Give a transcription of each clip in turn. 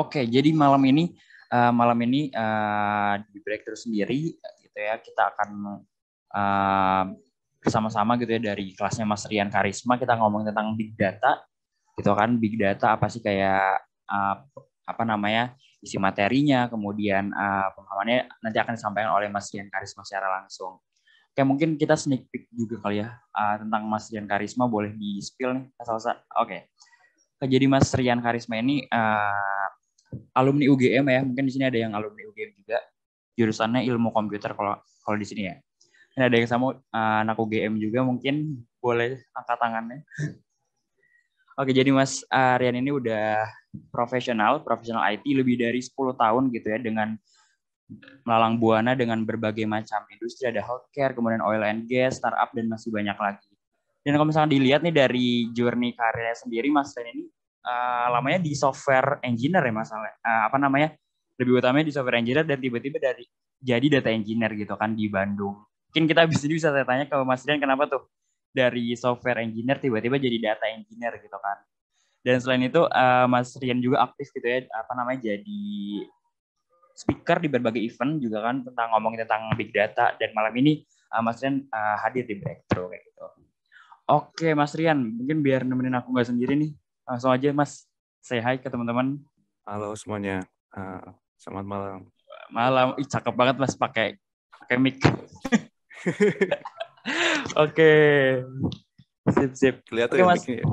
Oke, jadi malam ini di Breakthrough sendiri gitu ya, kita akan uh, bersama-sama gitu ya dari kelasnya Mas Rian Karisma, kita ngomong tentang big data gitu kan. Big data apa sih, kayak apa namanya, isi materinya, kemudian pemahamannya nanti akan disampaikan oleh Mas Rian Karisma secara langsung. Oke, mungkin kita sneak peek juga kali ya tentang Mas Rian Karisma, boleh di spill nih asal-asal. Oke. Jadi Mas Rian Karisma ini alumni UGM ya, mungkin di sini ada yang alumni UGM juga, jurusannya ilmu komputer kalau kalau di sini ya. Ini ada yang sama anak UGM juga, mungkin boleh angkat tangannya. Oke, jadi Mas Rian ini udah profesional IT lebih dari 10 tahun gitu ya, dengan melalang buana dengan berbagai macam industri, ada healthcare, kemudian oil and gas, startup, dan masih banyak lagi. Dan kalau misalnya dilihat nih dari journey karirnya sendiri, Mas Rian ini lamanya di software engineer ya masalah. Apa namanya? Lebih utamanya di software engineer, dan tiba-tiba dari jadi data engineer gitu kan di Bandung. Mungkin kita bisa tanya ke Mas Rian, kenapa tuh dari software engineer tiba-tiba jadi data engineer gitu kan. Dan selain itu Mas Rian juga aktif gitu ya, apa namanya, jadi speaker di berbagai event juga kan, tentang ngomongin tentang big data. Dan malam ini Mas Rian hadir di Breakthrough kayak gitu. Oke, Mas Rian, mungkin biar nemenin aku nggak sendiri nih, langsung aja Mas, say hi ke teman-teman. Halo semuanya, selamat malam. Malam, cakep banget Mas pakai mic. Oke, sip. Kelihatan Oke ya Mas. mic-nya ya?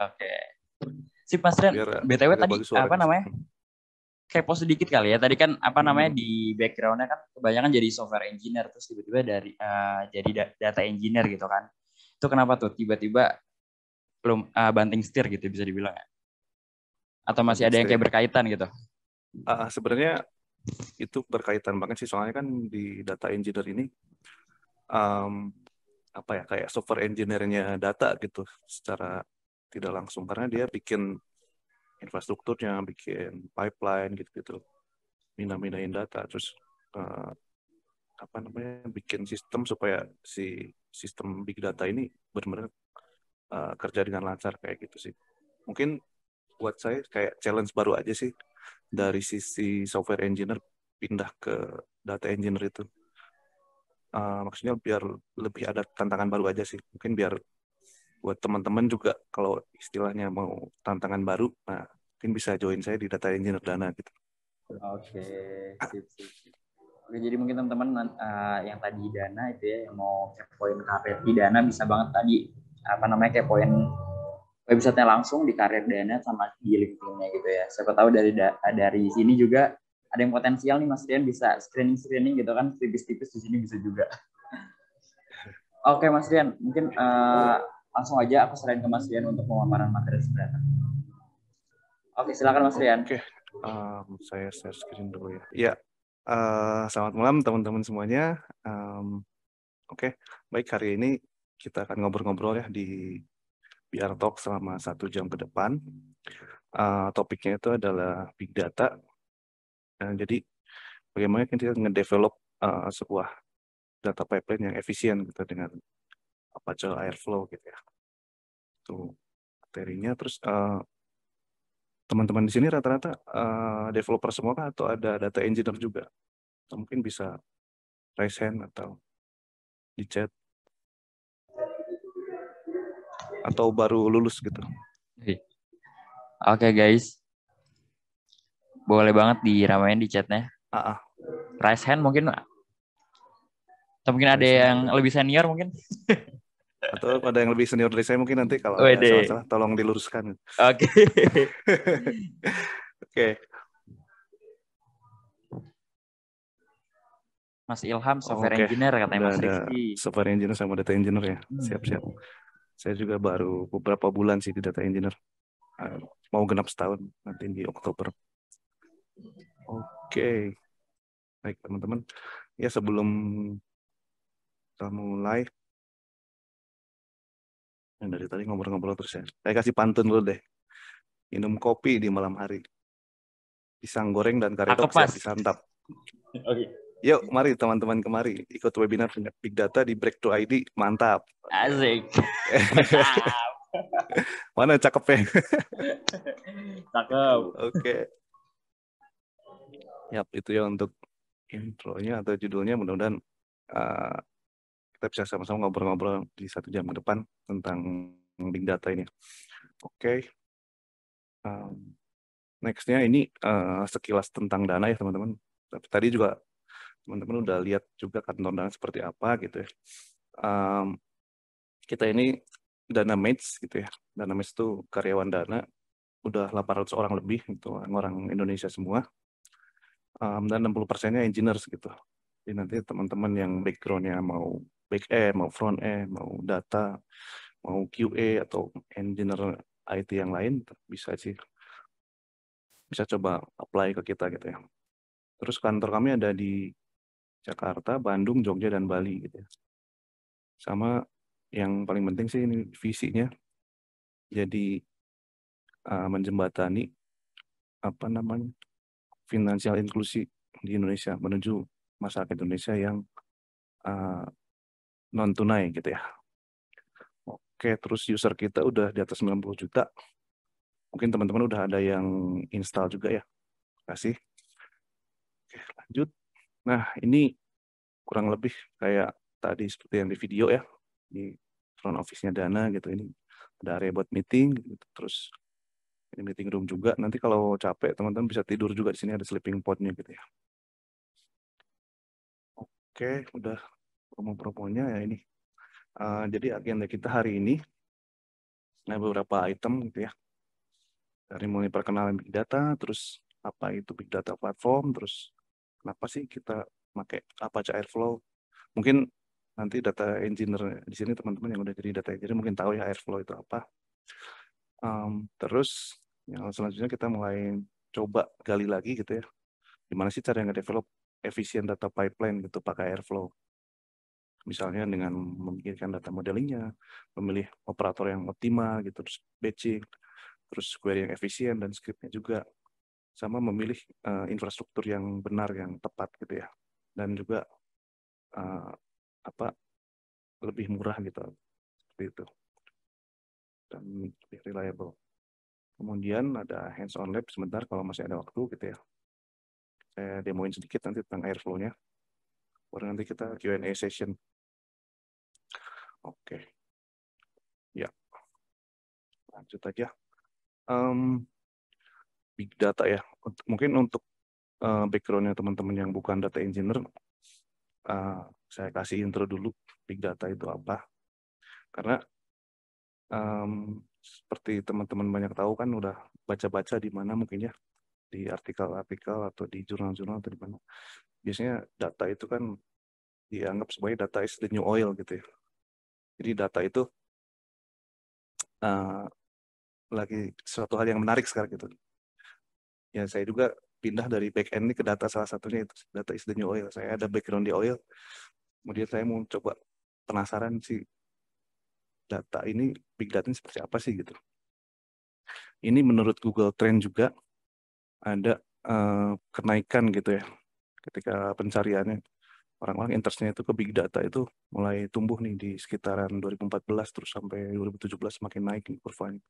Oke, sip Mas Rian. Biar BTW agak tadi bagus apa suaranya. namanya? Kepo sedikit kali ya. Tadi kan apa namanya, di background-nya kan kebanyakan jadi software engineer, terus tiba-tiba dari jadi data engineer gitu kan. Itu kenapa tuh tiba-tiba belum banting setir gitu bisa dibilang ya? Atau masih Banting ada yang setir. kayak berkaitan gitu? Sebenarnya itu berkaitan banget sih, soalnya kan di data engineer ini apa ya, kayak software engineer-nya data gitu secara tidak langsung, karena dia bikin infrastrukturnya, bikin pipeline gitu-gitu, mina-minain data, terus apa namanya, bikin sistem supaya si sistem big data ini benar-benar kerja dengan lancar kayak gitu sih. Mungkin buat saya kayak challenge baru aja sih dari sisi software engineer pindah ke data engineer itu. Maksudnya biar lebih ada tantangan baru aja sih. Mungkin biar buat teman-teman juga kalau istilahnya mau tantangan baru, nah mungkin bisa join saya di data engineer Dana gitu. Oke, sip. Oke, jadi mungkin teman-teman yang tadi Dana itu ya, yang mau kepoin karir di Dana, bisa banget tadi apa namanya, kepoin websitenya langsung di karir Dana sama di LinkedIn-nya gitu ya. Siapa tahu dari sini juga ada yang potensial nih Mas Rian, bisa screening gitu kan, tipis-tipis di sini bisa juga. Oke Mas Rian, mungkin langsung aja aku serahin ke Mas Rian untuk pemaparan materi sebenarnya. Oke, silakan Mas Rian. Oke, saya share screen dulu ya. Ya, selamat malam teman-teman semuanya. Oke, baik, hari ini kita akan ngobrol-ngobrol ya di BR Talk selama 1 jam ke depan. Topiknya itu adalah Big Data. Jadi, bagaimana kita ngedevelop sebuah data pipeline yang efisien gitu dengan Apache Airflow gitu ya. Itu materinya. Terus teman-teman di sini rata-rata developer semua kan, atau ada data engineer juga? Atau mungkin bisa raise hand atau di chat, atau baru lulus gitu. Oke guys, boleh banget diramain di chatnya. Raise hand mungkin, atau mungkin ada yang lebih senior mungkin. Atau ada yang lebih senior dari saya, mungkin nanti kalau ada salah-salah tolong diluruskan. Oke. Oke. Mas Ilham, software engineer katanya Mas Rifki. Software engineer sama data engineer ya. Siap-siap. Saya juga baru beberapa bulan sih di data engineer. Mau genap setahun nanti di Oktober. Oke. Baik teman-teman. Ya, sebelum kita mulai, yang dari tadi ngobrol-ngobrol terus ya, saya kasih pantun dulu deh. Minum kopi di malam hari, pisang goreng dan karedok siap disantap. Yuk, mari teman-teman kemari ikut webinar Big Data di Breakthrough ID. Mantap. Asik. Mana cakep ya? Cakep. Oke. Yap, itu ya untuk intronya atau judulnya. Mudah-mudahan uh, kita bisa sama-sama ngobrol-ngobrol di 1 jam ke depan tentang big data ini. Oke. Nextnya ini sekilas tentang Dana ya teman-teman. Tapi tadi juga teman-teman udah lihat juga kantor Dana seperti apa gitu ya. Um, kita ini Dana Mates gitu ya. Dana Mates itu karyawan Dana, udah 800 orang lebih, itu orang Indonesia semua. Dan 60%-nya engineers gitu. Jadi nanti teman-teman yang background-nya mau back end, mau front end, mau data, mau QA atau engineer IT yang lain, bisa sih, bisa coba apply ke kita gitu ya. Terus kantor kami ada di Jakarta, Bandung, Jogja, dan Bali gitu ya. Sama yang paling penting sih ini visinya, jadi menjembatani apa namanya finansial inklusi di Indonesia menuju masyarakat Indonesia yang non tunai gitu ya. Oke, terus user kita udah di atas 90 juta. Mungkin teman-teman udah ada yang install juga ya. Kasih. Oke, lanjut. Nah, ini kurang lebih kayak tadi seperti yang di video ya. Di front office-nya Dana gitu. Ini ada area buat meeting gitu. Terus ini meeting room juga. Nanti kalau capek teman-teman bisa tidur juga di sini, ada sleeping pod-nya gitu ya. Oke, udah promo-promonya ya ini. Jadi agenda kita hari ini ada beberapa item gitu ya. Dari mulai perkenalan big data, terus apa itu big data platform, terus kenapa sih kita pakai Apache Airflow. Mungkin nanti data engineer di sini teman-teman yang udah jadi data engineer mungkin tahu ya Airflow itu apa. Terus yang selanjutnya kita mulai coba gali lagi gitu ya. Gimana sih cara nge-develop efisien data pipeline gitu pakai Airflow. Misalnya dengan memikirkan data modelingnya, memilih operator yang optimal gitu, terus batching, terus query yang efisien dan scriptnya juga, sama memilih infrastruktur yang benar, yang tepat gitu ya, dan juga uh, apa lebih murah gitu seperti itu dan lebih reliable. Kemudian ada hands-on lab sebentar kalau masih ada waktu gitu ya. Saya demoin sedikit nanti tentang Airflow-nya. Baru nanti kita Q&A session. Oke, ya lanjut aja. Big data ya. Mungkin untuk background-nya teman-teman yang bukan data engineer, saya kasih intro dulu big data itu apa. Karena seperti teman-teman banyak tahu kan udah baca-baca di mana mungkin ya, di artikel-artikel atau di jurnal-jurnal atau di mana. Biasanya data itu kan dianggap sebagai data is the new oil gitu ya. Jadi data itu uh, lagi suatu hal yang menarik sekarang gitu. Ya saya juga pindah dari back end ini ke data, salah satunya itu data is the new oil. Saya ada background di oil, kemudian saya mau coba, penasaran sih data ini, big data ini seperti apa sih gitu. Ini menurut Google Trend juga ada kenaikan gitu ya ketika pencariannya. Orang-orang interestnya itu ke big data itu mulai tumbuh nih di sekitaran 2014 terus sampai 2017 makin naik nih kurvanya.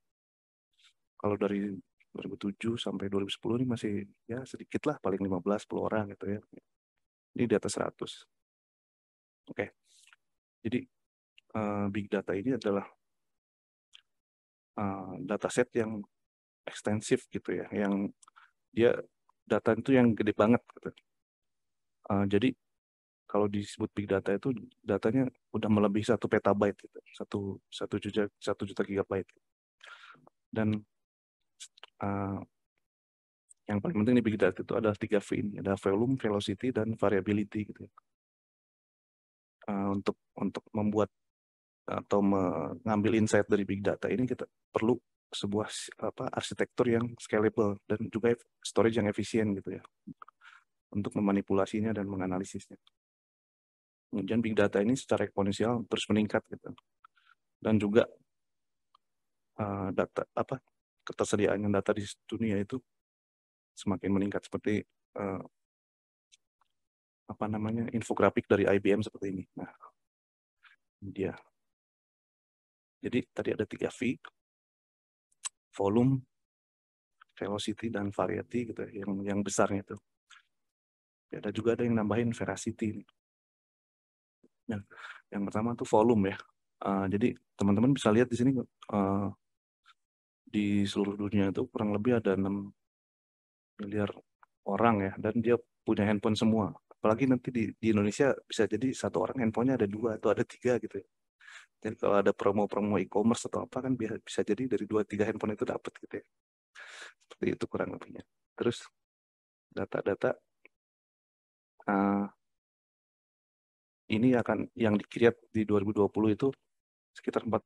Kalau dari 2007 sampai 2010 ini masih ya sedikit lah, paling 15-10 orang gitu ya. Ini di atas 100. Oke. Jadi big data ini adalah dataset yang ekstensif gitu ya, yang dia data itu yang gede banget gitu. Jadi kalau disebut big data itu datanya udah melebihi 1 petabyte gitu. Satu juta gigabyte. Dan uh, yang paling penting di big data itu ada 3 V ini, ada volume, velocity, dan variability gitu. Untuk membuat atau mengambil insight dari big data ini kita perlu sebuah arsitektur yang scalable dan juga storage yang efisien gitu ya untuk memanipulasinya dan menganalisisnya. Kemudian big data ini secara eksponensial terus meningkat gitu. Dan juga data ketersediaan data di dunia itu semakin meningkat, seperti infografik dari IBM seperti ini. Nah, ini dia. Jadi tadi ada 3 V, volume, velocity, dan variety gitu ya, yang besarnya itu. Ada juga ada yang nambahin veracity. Nah, yang pertama tuh volume ya. Jadi teman-teman bisa lihat di sini di seluruh dunia itu kurang lebih ada 6 miliar orang ya, dan dia punya handphone semua. Apalagi nanti di Indonesia bisa jadi satu orang handphonenya ada 2 atau ada 3 gitu ya. Jadi kalau ada promo-promo e-commerce atau apa kan bisa jadi dari 2-3 handphone itu dapat gitu ya. Seperti itu kurang lebihnya. Terus data-data uh, ini akan yang di-create di 2020 itu sekitar 40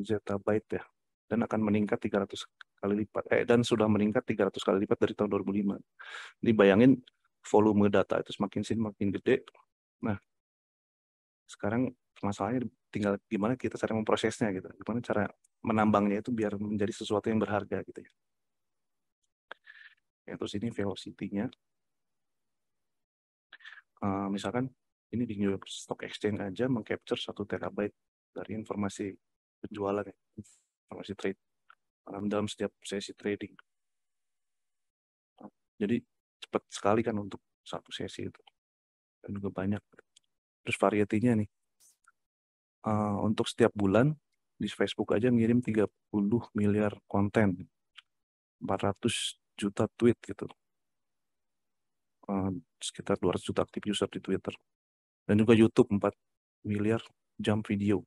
zettabyte ya, dan akan meningkat 300 kali lipat dan sudah meningkat 300 kali lipat dari tahun 2005. Dibayangin volume data itu semakin sini makin gede. Nah, sekarang masalahnya tinggal gimana kita cara memprosesnya gitu, gimana cara menambangnya itu biar menjadi sesuatu yang berharga gitu ya. Terus ini velocity-nya, misalkan ini di New York Stock Exchange aja mengcapture 1 terabyte dari informasi penjualan, informasi trade dalam setiap sesi trading. Jadi cepat sekali kan untuk satu sesi itu, dan juga banyak. Terus variety-nya nih, untuk setiap bulan di Facebook aja ngirim 30 miliar konten, 400 juta tweet gitu, sekitar 200 juta aktif user di Twitter, dan juga YouTube 4 miliar jam video.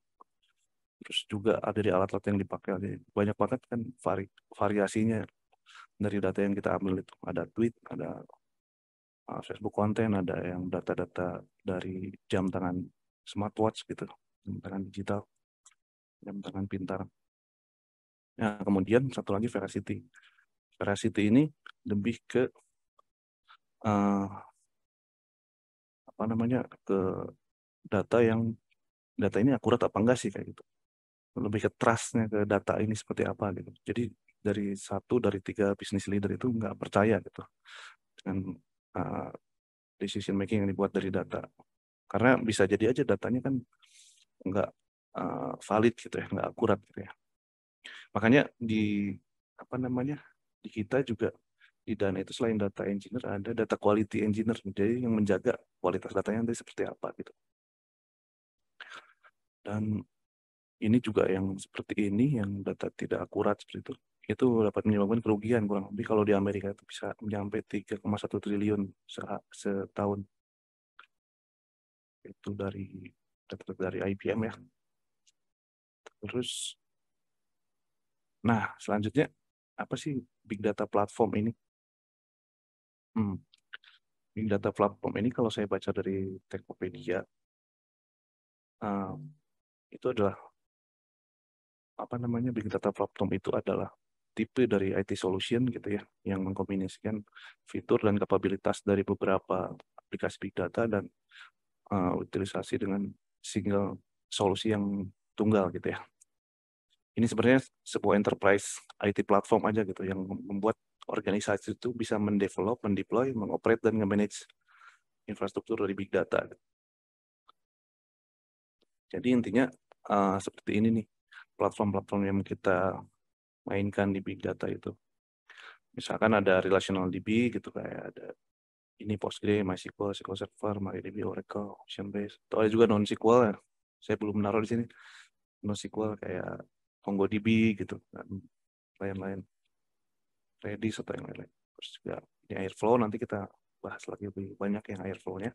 Terus juga ada di alat-alat yang dipakai, banyak banget kan variasinya dari data yang kita ambil itu. Ada tweet, ada Facebook konten, ada yang data-data dari jam tangan smartwatch gitu, jam tangan digital, jam tangan pintar. Nah, kemudian satu lagi veracity. Veracity ini lebih ke apa namanya, ke data ini akurat apa enggak sih kayak gitu. Lebih ke trustnya ke data ini seperti apa gitu. Jadi dari 3 business leader itu nggak percaya gitu dengan decision making yang dibuat dari data. Karena bisa jadi aja datanya kan nggak valid gitu ya, nggak akurat gitu ya. Makanya di apa namanya, di kita juga di Dana itu selain data engineer ada data quality engineer, jadi yang menjaga kualitas datanya nanti seperti apa gitu. Dan ini juga yang seperti ini, yang data tidak akurat seperti itu dapat menyebabkan kerugian kurang lebih kalau di Amerika itu bisa mencapai 3,1 triliun setahun. Itu dari data dari IBM ya. Terus, nah selanjutnya apa sih big data platform ini? Big data platform ini kalau saya baca dari Tokopedia, itu adalah apa namanya, big data platform itu adalah tipe dari IT solution gitu ya, yang mengkombinasikan fitur dan kapabilitas dari beberapa aplikasi big data dan utilisasi dengan single solusi yang tunggal gitu ya. Ini sebenarnya sebuah enterprise IT platform aja gitu, yang membuat organisasi itu bisa mendevelop, mendeploy, mengoperate, dan nge-manage infrastruktur dari big data. Jadi intinya seperti ini nih, platform-platform yang kita mainkan di big data itu. Misalkan ada relational DB gitu, kayak ada ini Postgre, MySQL, SQL Server, MariaDB, Oracle, Oceanbase. Atau ada juga non-SQL ya. Saya belum menaruh di sini. Non-SQL kayak MongoDB gitu, dan lain-lain. Redis atau yang lain-lain. Terus juga ini Airflow, nanti kita bahas lagi lebih banyak yang Airflow-nya.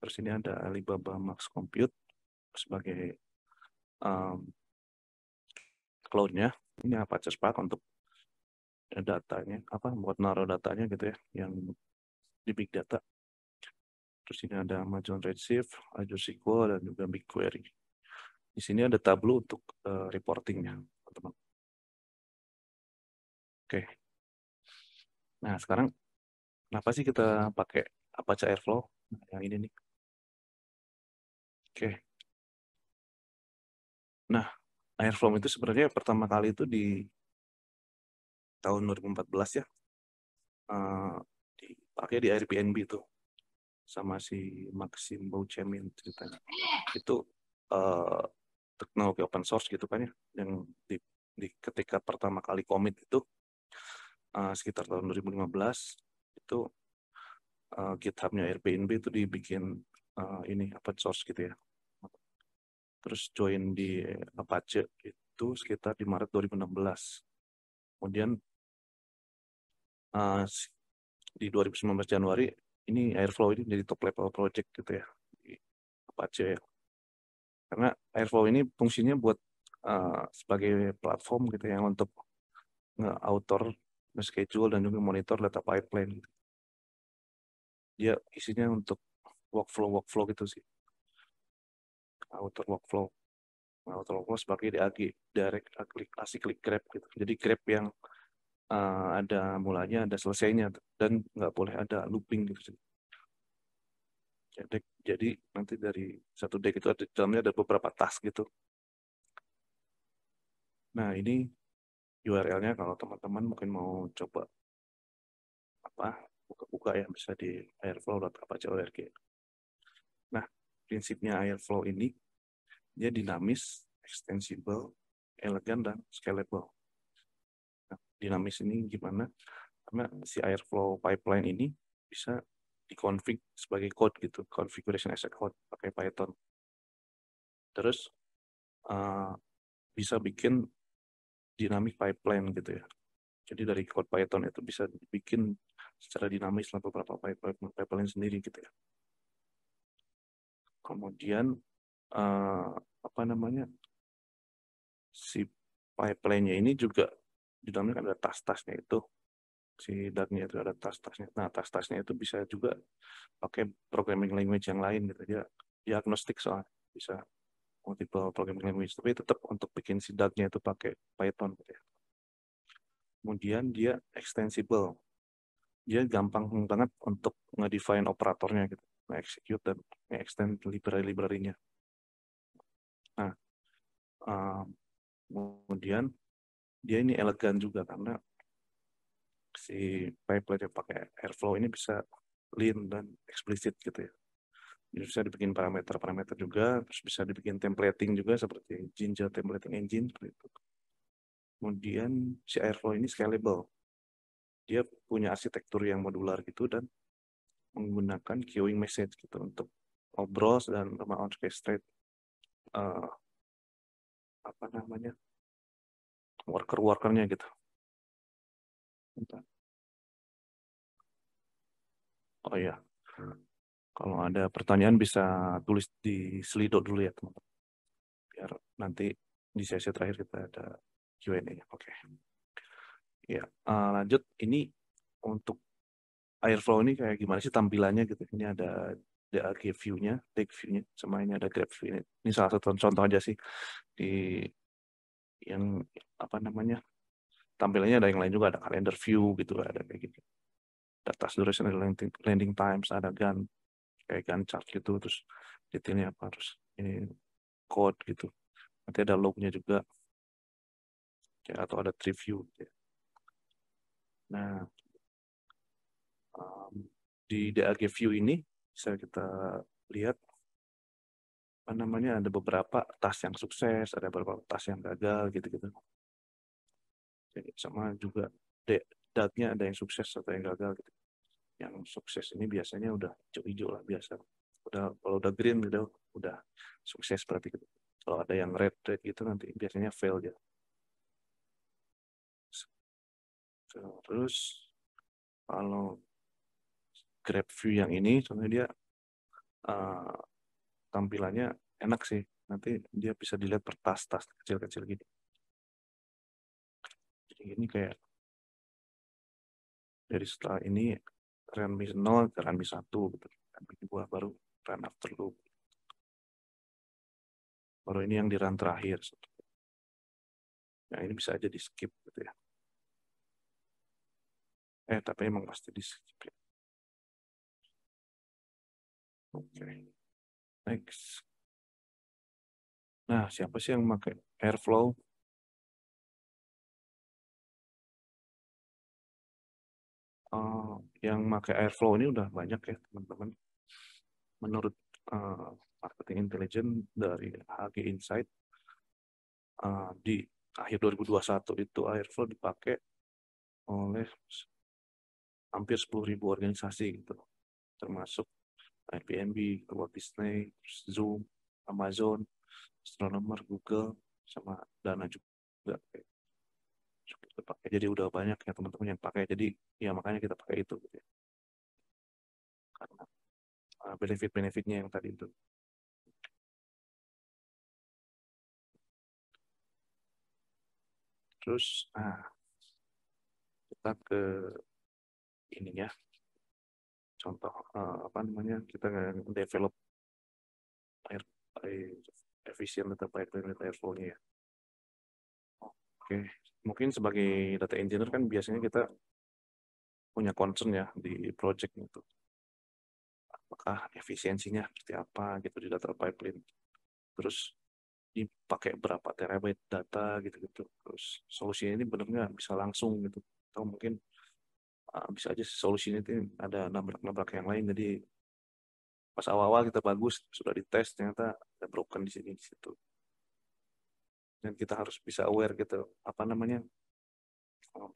Terus ini ada Alibaba Max Compute sebagai cloud-nya. Ini Apache Spark untuk datanya, buat naruh datanya gitu ya, yang di big data. Terus ini ada Amazon Redshift, Azure SQL, dan juga BigQuery. Di sini ada Tableau untuk reportingnya, teman-teman. Oke. Nah, sekarang kenapa sih kita pakai Apache Airflow? Nah, yang ini nih. Oke. Nah, Airflow itu sebenarnya pertama kali itu di tahun 2014 ya. Dipakai di Airbnb itu sama si Maxim Bouchemin ceritanya. Itu teknologi open source gitu kan ya, yang ketika pertama kali commit itu sekitar tahun 2015 itu GitHub-nya Airbnb itu dibikin ini open source gitu ya. Terus join di Apache itu sekitar di Maret 2016. Kemudian di 2019 Januari ini Airflow ini jadi top level project gitu ya di Apache ya. Karena Airflow ini fungsinya buat sebagai platform gitu ya untuk nge-author, nge-schedule dan juga monitor data pipeline. Dia isinya untuk workflow gitu sih. Author workflow sebagai DAG, direct acyclic grab gitu. Jadi grab yang ada mulanya, ada selesainya, dan nggak boleh ada looping gitu. Jadi nanti dari satu deck itu ada dalamnya ada beberapa task gitu. Nah ini URL-nya kalau teman-teman mungkin mau coba buka-buka ya bisa di airflow.apache.org. Nah prinsipnya Airflow ini dia dinamis, extensible, elegan dan scalable. Nah, dinamis ini gimana? Karena si Airflow pipeline ini bisa dikonfig sebagai code gitu, configuration as a code pakai Python. Terus bisa bikin dynamic pipeline gitu ya. Jadi dari code Python itu bisa dibikin secara dinamis lah beberapa pipeline sendiri gitu ya. Kemudian si pipeline-nya ini juga di dalamnya kan ada tas-tasnya itu. Si DAG-nya itu ada tas-tasnya. Nah, tas-tasnya itu bisa juga pakai programming language yang lain gitu. Dia agnostik soalnya bisa multiple programming language. Tapi tetap untuk bikin si DAG-nya itu pakai Python gitu ya. Kemudian dia extensible. Dia gampang banget untuk nge-define operatornya gitu. Nge-execute dan nge-extend library-nya. Nah, kemudian dia ini elegan juga karena si pipeline yang pakai Airflow ini bisa lean dan eksplisit gitu ya. Jadi bisa dibikin parameter-parameter juga, terus bisa dibikin templating juga seperti Jinja templating engine seperti itu. Kemudian si Airflow ini scalable. Dia punya arsitektur yang modular gitu dan menggunakan queuing message gitu untuk ngobrol dan orchestrate uh, worker-workernya gitu. Bentar. Oh ya, kalau ada pertanyaan bisa tulis di Slido dulu ya teman-teman. Biar nanti di sesi terakhir kita ada Q&A. Oke. Ya, lanjut. Ini untuk Airflow ini kayak gimana sih tampilannya gitu. Ini ada DAG view-nya, take view-nya, sama ini ada grab view-nya. Ini salah satu contoh aja sih di yang tampilannya ada yang lain juga, ada calendar view gitu, ada kayak gitu. Ada task duration, ada landing times, ada kayak Gantt chart gitu, terus detailnya apa, terus ini code gitu. Nanti ada lognya juga, ya, atau ada tree view. Ya. Nah, di DAG view ini bisa kita lihat ada beberapa task yang sukses, ada beberapa task yang gagal gitu-gitu. Jadi sama juga DAG-nya ada yang sukses atau yang gagal gitu. Yang sukses ini biasanya udah hijau-hijau lah biasa. Kalau udah green udah sukses berarti gitu. Kalau ada yang red gitu nanti biasanya fail ya. Terus kalau grab view yang ini soalnya dia tampilannya enak sih. Nanti dia bisa dilihat per tas-tas kecil-kecil gitu. Jadi ini kayak dari setelah ini run miss 0 ke run miss 1 gitu. Run 2 baru run after loop. Baru ini yang di run terakhir. Nah ini bisa aja di skip gitu ya. Tapi emang pasti di skip ya. Oke. Next. Nah, siapa sih yang pakai Airflow? Yang pakai Airflow ini udah banyak ya, teman-teman. Menurut Marketing Intelligence dari HG Insight, di akhir 2021 itu Airflow dipakai oleh hampir 10.000 organisasi gitu. termasuk Airbnb, Walt Disney, Zoom, Amazon, Astronomer, Google, sama Dana juga. Kita pakai. Jadi udah banyak ya teman-teman yang pakai. Jadi ya makanya kita pakai itu gitu ya. Karena benefit-benefitnya yang tadi itu. Terus kita ke ini ya. Contoh apa namanya? Kita develop air efisien data pipeline data airflow-nya ya. Oke, mungkin sebagai data engineer kan biasanya kita punya concern ya di project itu. Apakah efisiensinya seperti apa gitu di data pipeline. Terus dipakai berapa terabyte data gitu-gitu. Terus solusinya ini benar nggak bisa langsung gitu. Atau mungkin bisa aja solusinya itu ada nabrak-nabrak yang lain. Jadi pas awal-awal kita bagus, sudah dites ternyata ada broken di sini di situ. Dan kita harus bisa aware gitu, apa namanya,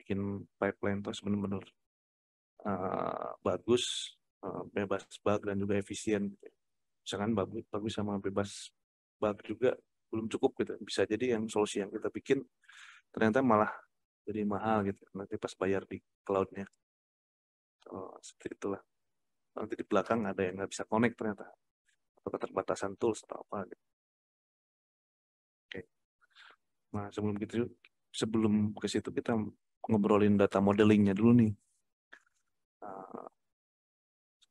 bikin pipeline terus benar-benar bagus, bebas bug dan juga efisien. Misalkan bagus, bagus sama bebas bug juga belum cukup gitu. Bisa jadi yang solusi yang kita bikin ternyata malah jadi mahal gitu. Nanti pas bayar di cloud-nya. Seperti itulah. Nanti di belakang ada yang nggak bisa connect ternyata. Atau keterbatasan tools atau apa gitu. Oke. Nah sebelum ke situ kita ngobrolin data modelingnya dulu nih.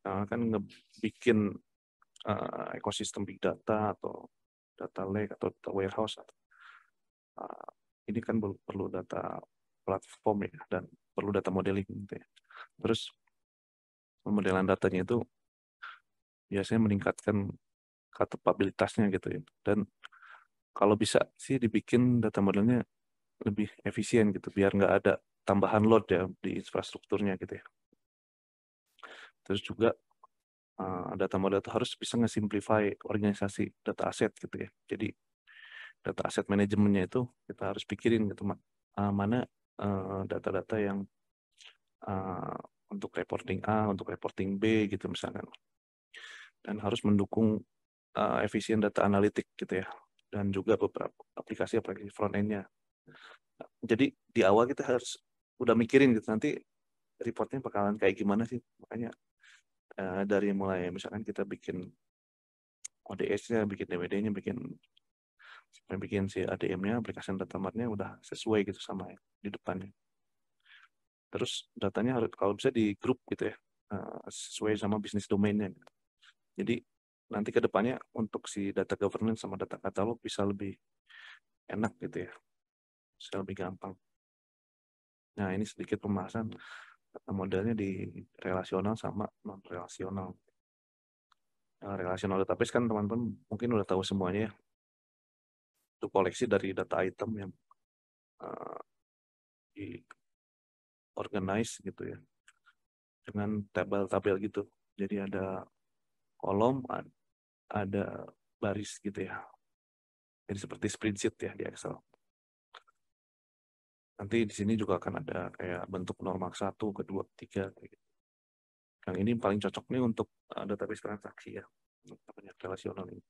Kan ngebikin ekosistem big data atau data lake atau data warehouse. Ini kan perlu data platform ya dan perlu data modeling gitu ya. Terus pemodelan datanya itu biasanya meningkatkan kapabilitasnya gitu ya. Dan kalau bisa sih dibikin data modelnya lebih efisien gitu biar nggak ada tambahan load ya di infrastrukturnya gitu ya. Terus juga data model itu harus bisa nge-simplify organisasi data aset gitu ya. Jadi data aset manajemennya itu kita harus pikirin gitu mana data-data yang untuk reporting A, untuk reporting B gitu misalkan. Dan harus mendukung efisien data analitik gitu ya. Dan juga beberapa aplikasi-aplikasi front end-nya. Jadi di awal kita harus udah mikirin gitu nanti reportnya bakalan kayak gimana sih. Makanya dari mulai misalkan kita bikin ODS-nya, bikin DWD-nya, bikin si ADM-nya, aplikasi data mart-nya udah sesuai gitu sama di depannya. Terus datanya harus kalau bisa di grup gitu ya, sesuai sama bisnis domainnya. Jadi nanti ke depannya untuk si data governance sama data katalog bisa lebih enak gitu ya, bisa lebih gampang. Nah ini sedikit pembahasan data modelnya di relasional sama non relasional. Relasional database kan teman-teman mungkin udah tahu semuanya ya. Itu koleksi dari data item yang di organize gitu ya dengan tabel-tabel gitu. Jadi ada kolom, ada baris gitu ya. Jadi seperti spreadsheet ya di Excel. Nanti di sini juga akan ada kayak bentuk normal 1, kedua, 3. Kayak gitu. Yang ini paling cocok nih untuk database transaksi ya. Namanya relasional ini.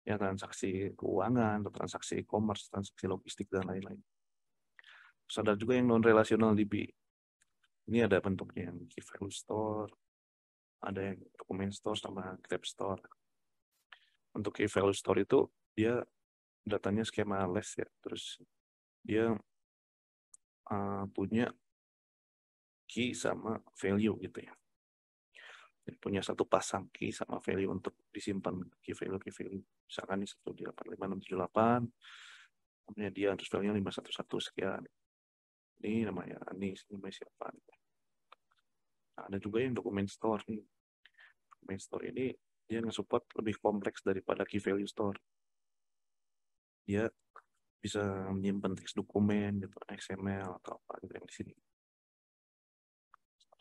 Ya transaksi keuangan, transaksi e-commerce, transaksi logistik, dan lain-lain. Terus ada juga yang non-relational DB. Ini ada bentuknya yang key value store, ada yang document store sama graph store. Untuk key value store itu dia datanya skema less ya. Terus dia punya key sama value gitu ya. Jadi punya satu pasang key sama value untuk disimpan key value. Misalkan ini 1285678, namanya dia terus value 511 sekian. Ini namanya ini namanya siapa? Nah, ada juga yang dokumen store nih. Dokumen store ini dia nge-support lebih kompleks daripada key value store. Dia bisa menyimpan teks dokumen gitu, XML atau apa gitu yang di sini.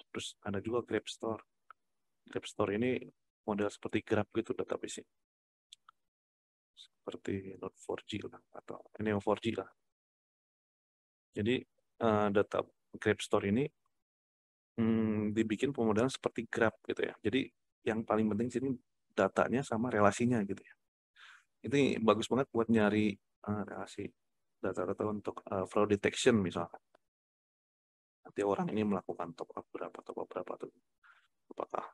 Terus ada juga Graph Store. Graph Store ini model seperti Graph gitu database-nya. Seperti Node4j lah atau Neo4j lah. Jadi data Graph Store ini dibikin pemodelan seperti graph gitu ya. Jadi yang paling penting sini datanya sama relasinya gitu ya. Ini bagus banget buat nyari relasi data-data untuk fraud detection misalkan. Nanti orang ini melakukan top up berapa tuh. Apakah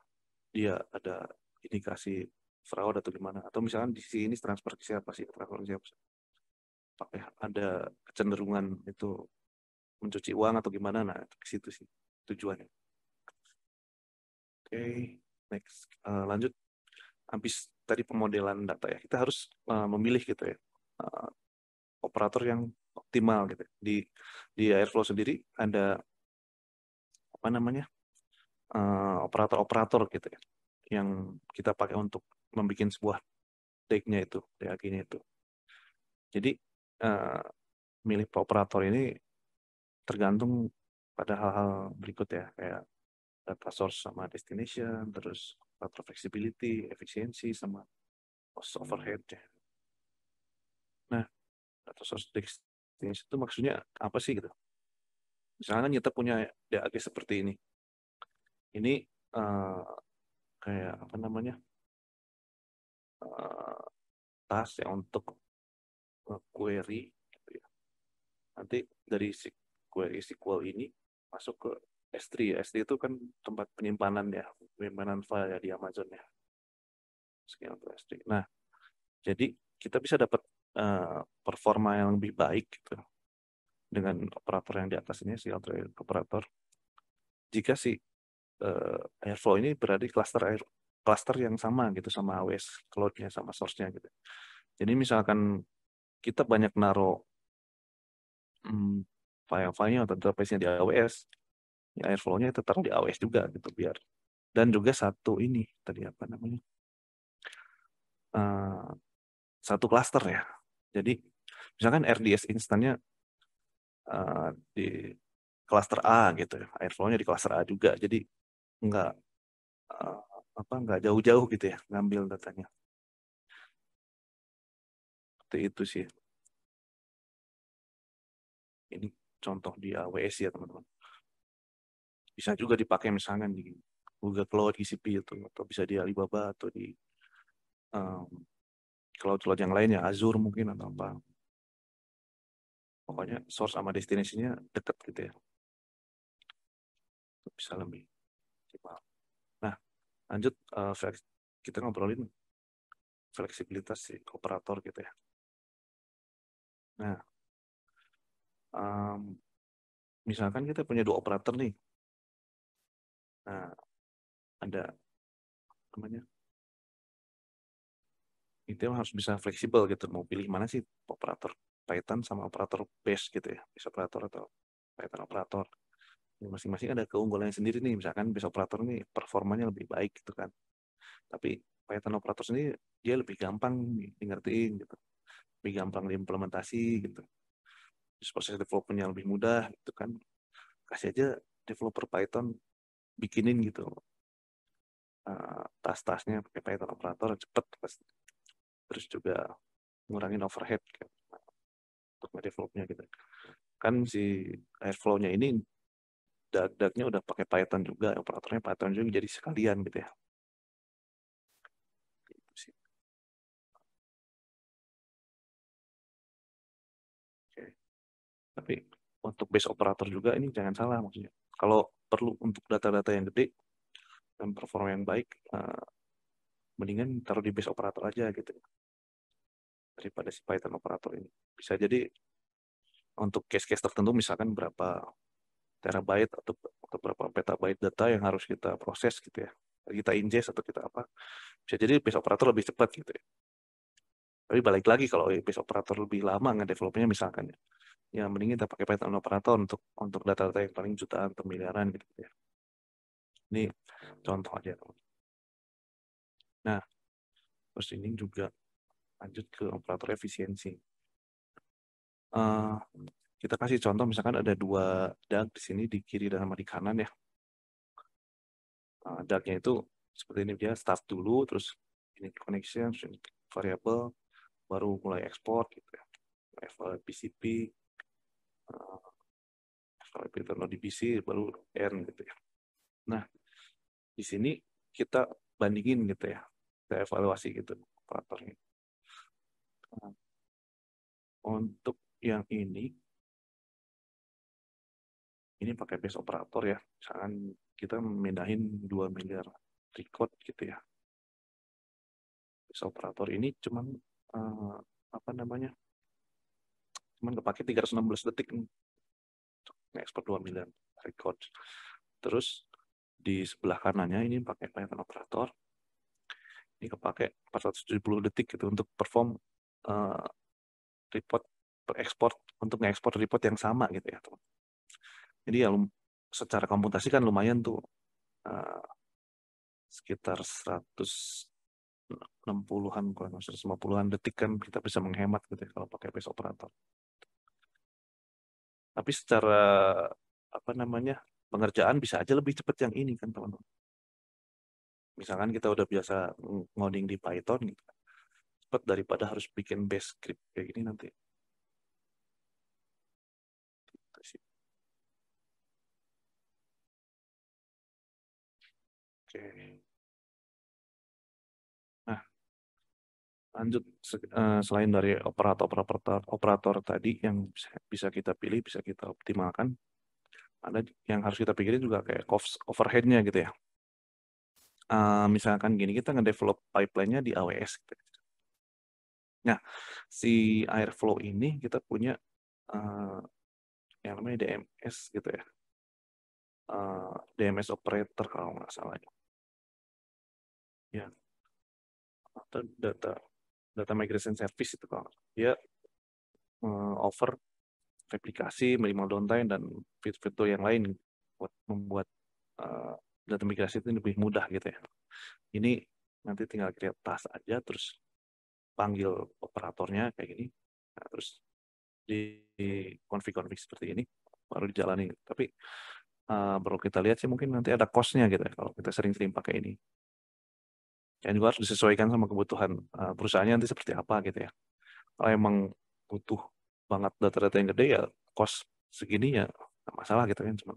dia ada indikasi fraud atau gimana? Atau misalkan di sini transfer ke siapa sih? Transfer ke siapa sih? Apakah ada kecenderungan itu mencuci uang atau gimana? Nah, ke situ sih tujuannya. Oke, next. Lanjut. Habis tadi pemodelan data ya, kita harus memilih gitu ya operator yang optimal gitu. Di Airflow sendiri ada apa namanya operator-operator gitu ya, yang kita pakai untuk membuat sebuah DAG-nya itu, DAG-nya itu. Jadi milih operator ini tergantung pada hal-hal berikut ya, kayak data source sama destination, terus operator flexibility, efisiensi, sama cost overhead ya. Nah, data source destination itu maksudnya apa sih gitu? Misalnya kita punya DAG seperti ini. Ini kayak apa namanya? Uh, task yang untuk query gitu ya. Nanti dari si query SQL ini masuk ke S3. S3 itu kan tempat penyimpanan ya, penyimpanan file ya di Amazon ya. Sekian untuk S3. Nah, jadi kita bisa dapat performa yang lebih baik gitu dengan operator yang di atas ini, si operator. Jika si Airflow ini berada di cluster yang sama gitu sama AWS cloud-nya sama source-nya gitu. Jadi misalkan kita banyak naruh file-filenya atau database-nya di AWS, ya Airflow-nya itu taruh di AWS juga gitu biar. Dan juga satu ini tadi apa namanya? Uh, satu cluster ya. Jadi misalkan RDS instannya di cluster A gitu ya. Airflow-nya di cluster A juga. Jadi nggak uh, nggak jauh-jauh gitu ya ngambil datanya. Seperti itu sih. Ini contoh di AWS ya teman-teman. Bisa juga dipakai misalnya di Google Cloud, GCP itu, atau bisa di Alibaba atau di um, cloud-cloud yang lainnya, Azure mungkin atau apa. Pokoknya source sama destination-nya dekat gitu ya. Bisa lebih optimal. Nah, lanjut kita ngobrolin fleksibilitas si operator gitu ya. Nah, misalkan kita punya dua operator nih. Nah, ada namanya itu yang harus bisa fleksibel gitu. Mau pilih mana sih operator Python sama operator base gitu ya. Base operator atau Python operator. Masing-masing ada keunggulannya sendiri nih. Misalkan base operator ini performanya lebih baik gitu kan. Tapi Python operator sendiri dia lebih gampang ngertiin gitu. Lebih gampang diimplementasi gitu. Terus proses development yang lebih mudah gitu kan. Kasih aja developer Python bikinin gitu tas-tasnya pakai Python operator cepet pasti. Terus juga ngurangin overhead kan, untuk nge-developnya gitu. Kan si Airflow-nya ini dag-dagnya udah pakai Python juga, operatornya Python juga jadi sekalian gitu ya. Gitu sih. Oke. Tapi untuk base operator juga ini jangan salah maksudnya. Kalau perlu untuk data-data yang gede dan performa yang baik, mendingan taruh di base operator aja gitu daripada si Python operator ini. Bisa jadi untuk case-case tertentu misalkan berapa terabyte atau berapa petabyte data yang harus kita proses gitu ya. Kita ingest atau kita apa. Bisa jadi base operator lebih cepat gitu ya. Tapi balik lagi kalau base operator lebih lama nge-developnya misalkan ya. Ya mending kita pakai Python operator untuk data-data yang paling jutaan atau miliaran gitu ya. Ini contoh aja. Nah, terus ini juga lanjut ke operator efisiensi. Uh, kita kasih contoh misalkan ada dua DAG di sini di kiri dan sama di kanan ya. DAG-nya itu seperti ini dia start dulu, terus ini connection, variable, baru mulai ekspor gitu ya. Level PCP, level dbc, baru N gitu ya. Nah, di sini kita bandingin gitu ya, kita evaluasi gitu operatornya. Nah, untuk yang ini pakai base operator ya. Misalkan kita memindahin 2 miliar record gitu ya. Base operator ini cuman apa namanya? Cuman kepake 316 detik nih. Ekspor 2 miliar record. Terus di sebelah kanannya ini pakai Python operator. Ini kepake 470 detik gitu untuk perform uh, report per ekspor untuk ngekspor report yang sama gitu ya, teman. Jadi ya secara komputasi kan lumayan tuh, uh, sekitar 160-an, kalau 150-an detik kan kita bisa menghemat gitu ya kalau pakai base operator. Tapi secara apa namanya, pengerjaan bisa aja lebih cepat yang ini kan teman-teman. Misalkan kita udah biasa ngoding di Python gitu, cepat daripada harus bikin base script kayak gini nanti. Oke. Nah, lanjut, selain dari operator tadi yang bisa kita pilih, bisa kita optimalkan, ada yang harus kita pikirin juga kayak cost overhead-nya gitu ya. Misalkan gini, kita ngedevelop pipeline-nya di AWS gitu. Nah, si Airflow ini kita punya uh, yang namanya DMS gitu ya. DMS operator kalau nggak salah. Ya, atau data migration service itu kalau dia offer replikasi, minimal downtime, dan fitur-fitur yang lain buat membuat uh, data migrasi itu lebih mudah gitu ya. Ini nanti tinggal create task aja, terus panggil operatornya kayak gini, nah, terus di config seperti ini, baru dijalani. Tapi perlu kita lihat sih mungkin nanti ada cost-nya gitu ya, kalau kita sering-sering pakai ini. Yang juga harus disesuaikan sama kebutuhan perusahaannya nanti seperti apa gitu ya. Kalau emang butuh banget data-data yang gede ya cost segini ya nggak masalah gitu kan, cuma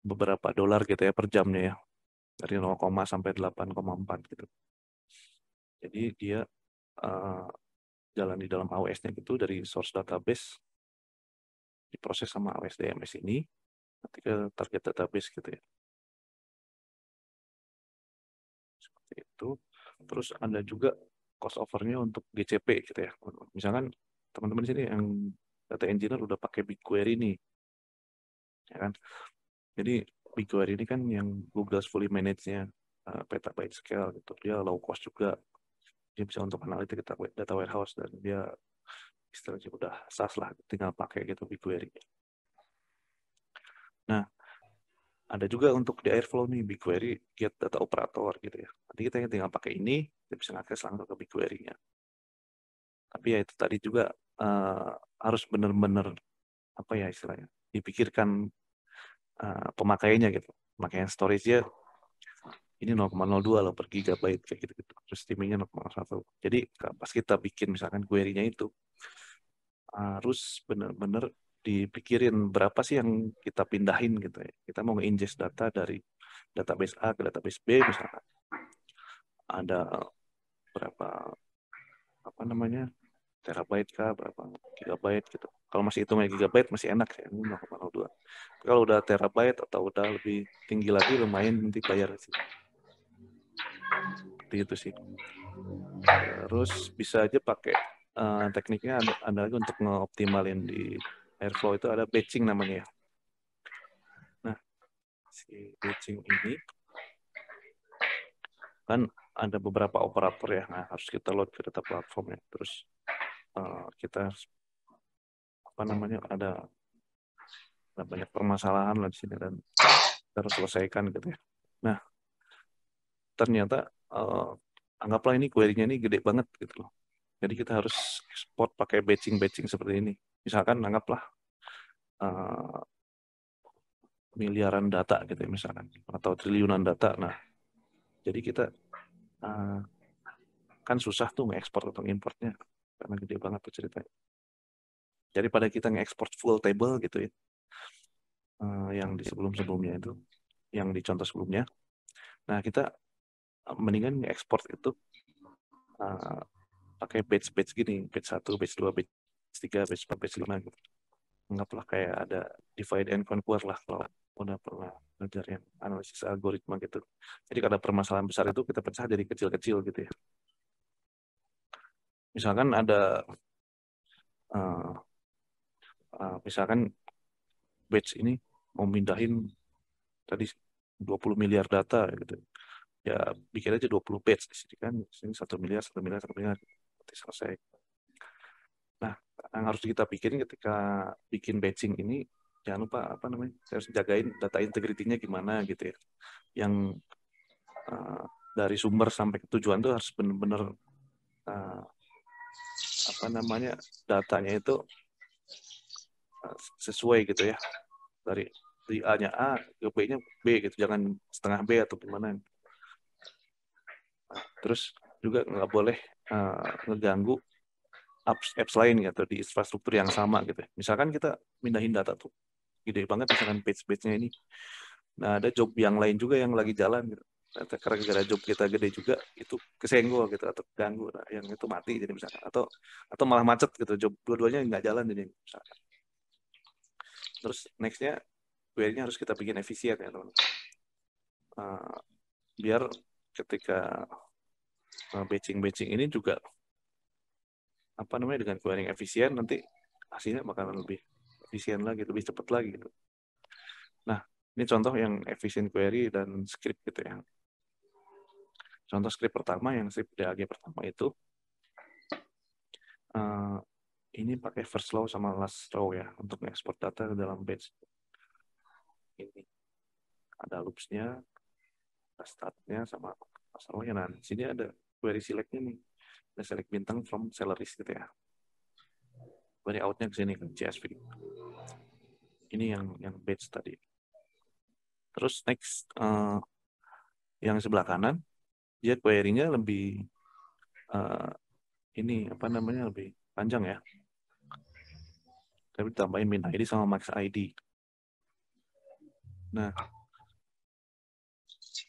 beberapa dolar gitu ya per jamnya ya, dari 0, sampai 8,4 gitu. Jadi dia uh, jalan di dalam AWS-nya gitu, dari source database diproses sama AWS DMS ini nanti ke target database gitu ya, seperti itu. Terus ada juga cost overnya untuk GCP gitu ya. Misalkan teman-teman di sini yang data engineer udah pakai BigQuery nih, ya kan. Jadi BigQuery ini kan yang Google fully manage-nya, petabyte scale gitu. Dia low cost juga. Dia bisa untuk analitik data warehouse, dan dia istilahnya udah SaaS lah, tinggal pakai gitu BigQuery. Nah, ada juga untuk di Airflow nih BigQuery get data operator gitu ya. Nanti kita tinggal pakai ini, kita bisa ngakses langsung ke BigQuery-nya. Tapi ya itu tadi juga harus benar-benar apa ya istilahnya, dipikirkan pemakaiannya gitu. Pemakaian storage-nya ini 0,02 loh per gigabyte kayak gitu-gitu. Terus streamingnya 0,1. Jadi pas kita bikin misalkan query-nya itu harus benar-benar dipikirin berapa sih yang kita pindahin gitu ya. Kita mau nge-ingest data dari database A ke database B misalkan. Ada berapa apa namanya, terabyte kah, berapa gigabyte gitu. Kalau masih hitungnya gigabyte masih enak ya, ini 0,02. Kalau udah terabyte atau udah lebih tinggi lagi lumayan nanti bayar sih. Seperti itu sih. Terus bisa aja pakai tekniknya ada lagi untuk ngeoptimalin di Airflow itu, ada batching namanya ya. Nah, si batching ini kan ada beberapa operator ya, nah, harus kita load ke data platform ya. Terus kita apa namanya, ada banyak permasalahan lah di sini dan kita harus selesaikan gitu ya. Nah, ternyata anggaplah ini query-nya ini gede banget gitu loh. Jadi kita harus export pakai batching seperti ini. Misalkan anggaplah uh, miliaran data gitu ya misalkan, atau triliunan data. Nah, jadi kita uh, kan susah tuh nge-export atau importnya karena gede banget tuh ceritanya. Daripada kita nge-export full table gitu ya, yang di sebelum-sebelumnya itu, yang di contoh sebelumnya. Nah, kita mendingan ekspor itu pakai batch gini, batch 1, batch 2, batch 3, batch 4, batch 5 gitu. Anggaplah kayak ada divide and conquer lah kalau udah pernah belajar yang analisis algoritma gitu. Jadi kalau ada permasalahan besar itu kita pecah jadi kecil-kecil gitu ya. Misalkan ada uh, misalkan batch ini mau mindahin tadi 20 miliar data gitu. Ya bikin aja 20 batch di sini kan. Di sini 1 miliar, 1 miliar, 1 miliar. Nanti selesai. Nah, yang harus kita pikirin ketika bikin batching ini, jangan lupa apa namanya, saya harus jagain data integrity-nya gimana gitu ya. Yang uh, dari sumber sampai ke tujuan tuh harus benar-benar uh, apa namanya, datanya itu sesuai gitu ya. Dari A-nya A ke B-nya B gitu, jangan setengah B atau gimana. Terus juga nggak boleh ngeganggu apps lain gitu di infrastruktur yang sama gitu. Misalkan kita mindahin data tuh gede banget, misalkan page-nya ini. Nah, ada job yang lain juga yang lagi jalan gitu. Karena gara job kita gede juga, itu kesenggol gitu atau ganggu. Nah, yang itu mati jadi misalkan. Atau malah macet gitu, job dua-duanya nggak jalan jadi misalkan. Terus next-nya, query-nya harus kita bikin efisien ya teman. Biar ketika batching ini juga apa namanya, dengan query yang efisien nanti hasilnya bakalan lebih efisien lagi, lebih cepat lagi gitu. Nah, ini contoh yang efisien query dan script gitu ya. Contoh script pertama, yang script DAG pertama itu ini pakai first row sama last row ya untuk ekspor data ke dalam batch. Ini ada loops-nya, ada start-nya sama last row-nya. Nah, di sini ada query select-nya nih. Ada select bintang from salaries gitu ya. Query out-nya ke sini ke CSV. Ini yang batch tadi. Terus next yang sebelah kanan, dia query-nya lebih ini apa namanya, lebih panjang ya. Tapi ditambahin min ID sama max ID. Nah,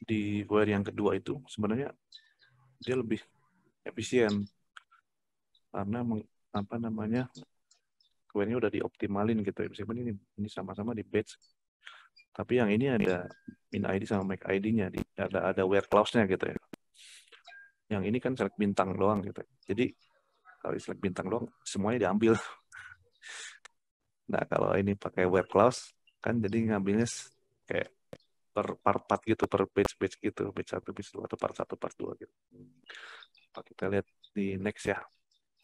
di query yang kedua itu sebenarnya dia lebih efisien karena apa namanya, query-nya udah dioptimalin gitu ya. Meskipun ini sama-sama di batch, tapi yang ini ada min ID sama max ID-nya, ada where clause-nya gitu ya. Yang ini kan select bintang doang gitu. Jadi kalau select bintang doang semuanya diambil. Nah, kalau ini pakai where clause kan jadi ngambilnya kayak per part gitu, per batch gitu, batch 1, batch 2, atau part 1, part 2 gitu. Kita lihat di next ya.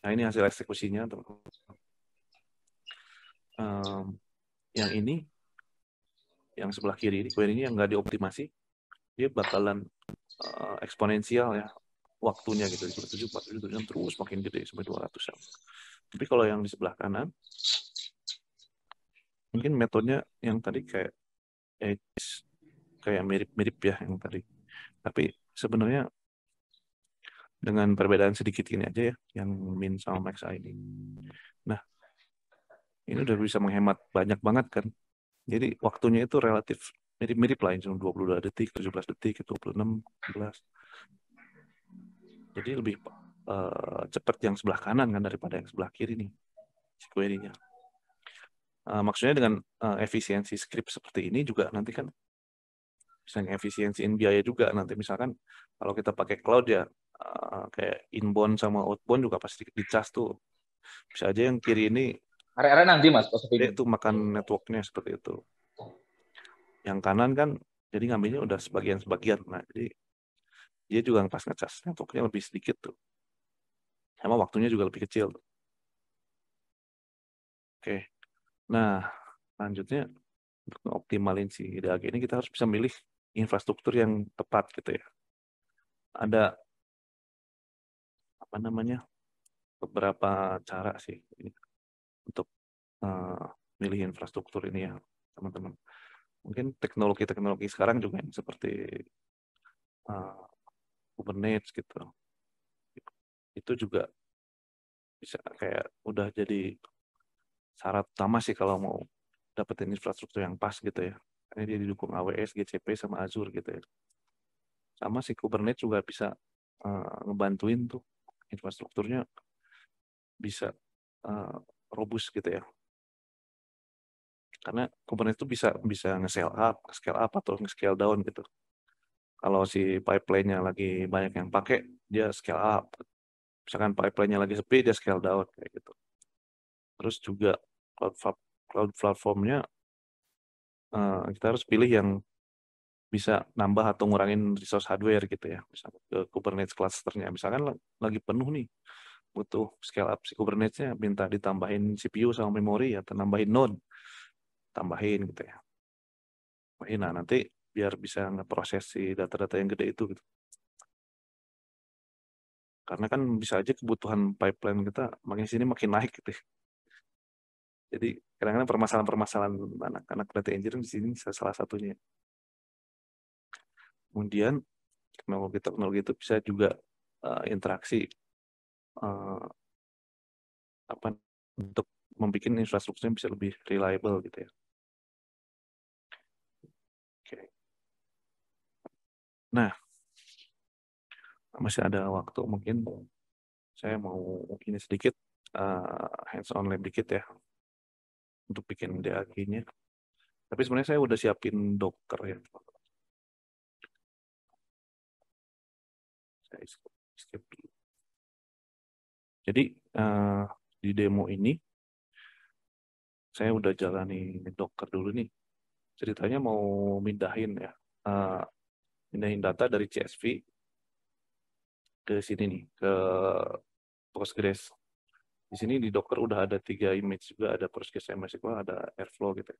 Nah, ini hasil eksekusinya teman-teman. Yang ini, yang sebelah kiri ini, query-nya yang nggak dioptimasi, dia bakalan eksponensial ya waktunya gitu, 47, 47, terus makin gede sampai 200 jam. Tapi kalau yang di sebelah kanan, mungkin metodenya yang tadi kayak mirip-mirip ya yang tadi. Tapi sebenarnya dengan perbedaan sedikit ini aja ya, yang min sama max ID. Nah, ini udah bisa menghemat banyak banget kan. Jadi waktunya itu relatif mirip-mirip lah, cuma 22 detik, 17 detik, 26, 11. Jadi lebih cepat yang sebelah kanan kan daripada yang sebelah kiri nih, si query-nya. Maksudnya dengan efisiensi script seperti ini juga nanti kan bisa efisiensiin biaya juga. Nanti misalkan kalau kita pakai cloud ya, kayak inbound sama outbound juga pasti dicas tuh. Bisa aja yang kiri ini area nanti mas dia tuh makan networknya seperti itu. Yang kanan kan jadi ngambilnya udah sebagian-sebagian. Nah, jadi dia juga pas ngecas networknya lebih sedikit tuh. Sama waktunya juga lebih kecil. Oke. Nah, lanjutnya untuk optimalin si DAG ini kita harus bisa milih infrastruktur yang tepat gitu ya. Ada apa namanya, beberapa cara sih ini untuk milih infrastruktur ini ya teman-teman. Mungkin teknologi sekarang juga yang seperti Kubernetes gitu, itu juga bisa kayak udah jadi syarat utama sih kalau mau dapetin infrastruktur yang pas gitu ya. Karena dia didukung AWS, GCP, sama Azure gitu ya. Sama si Kubernetes juga bisa ngebantuin tuh infrastrukturnya bisa robust gitu ya. Karena Kubernetes itu bisa nge-scale up atau nge-scale down gitu. Kalau si pipeline-nya lagi banyak yang pakai, dia scale up. Misalkan pipeline-nya lagi sepi, dia scale down kayak gitu. Terus juga cloud platformnya kita harus pilih yang bisa nambah atau ngurangin resource hardware gitu ya. Misalnya ke Kubernetes clusternya. Misalkan lagi penuh nih, butuh scale up si Kubernetes-nya, minta ditambahin CPU sama memori atau nambahin node, tambahin gitu ya. Nah, nanti biar bisa ngeproses si data-data yang gede itu gitu. Karena kan bisa aja kebutuhan pipeline kita makin sini makin naik gitu ya. Jadi kadang-kadang permasalahan-permasalahan anak-anak data engineering di sini salah satunya. Kemudian teknologi itu bisa juga interaksi uh, apa untuk membuat infrastrukturnya bisa lebih reliable gitu ya. Oke. Nah, masih ada waktu mungkin saya mau ini sedikit hands on lab dikit ya untuk bikin DAG-nya. Tapi sebenarnya saya udah siapin Docker ya. Saya skip dulu. Jadi di demo ini saya udah jalani Docker dulu nih. Ceritanya mau mindahin ya, mindahin data dari CSV ke sini nih, ke Postgres. Di sini di Docker udah ada 3 image juga, ada Postgres, MySQL, ada Airflow gitu.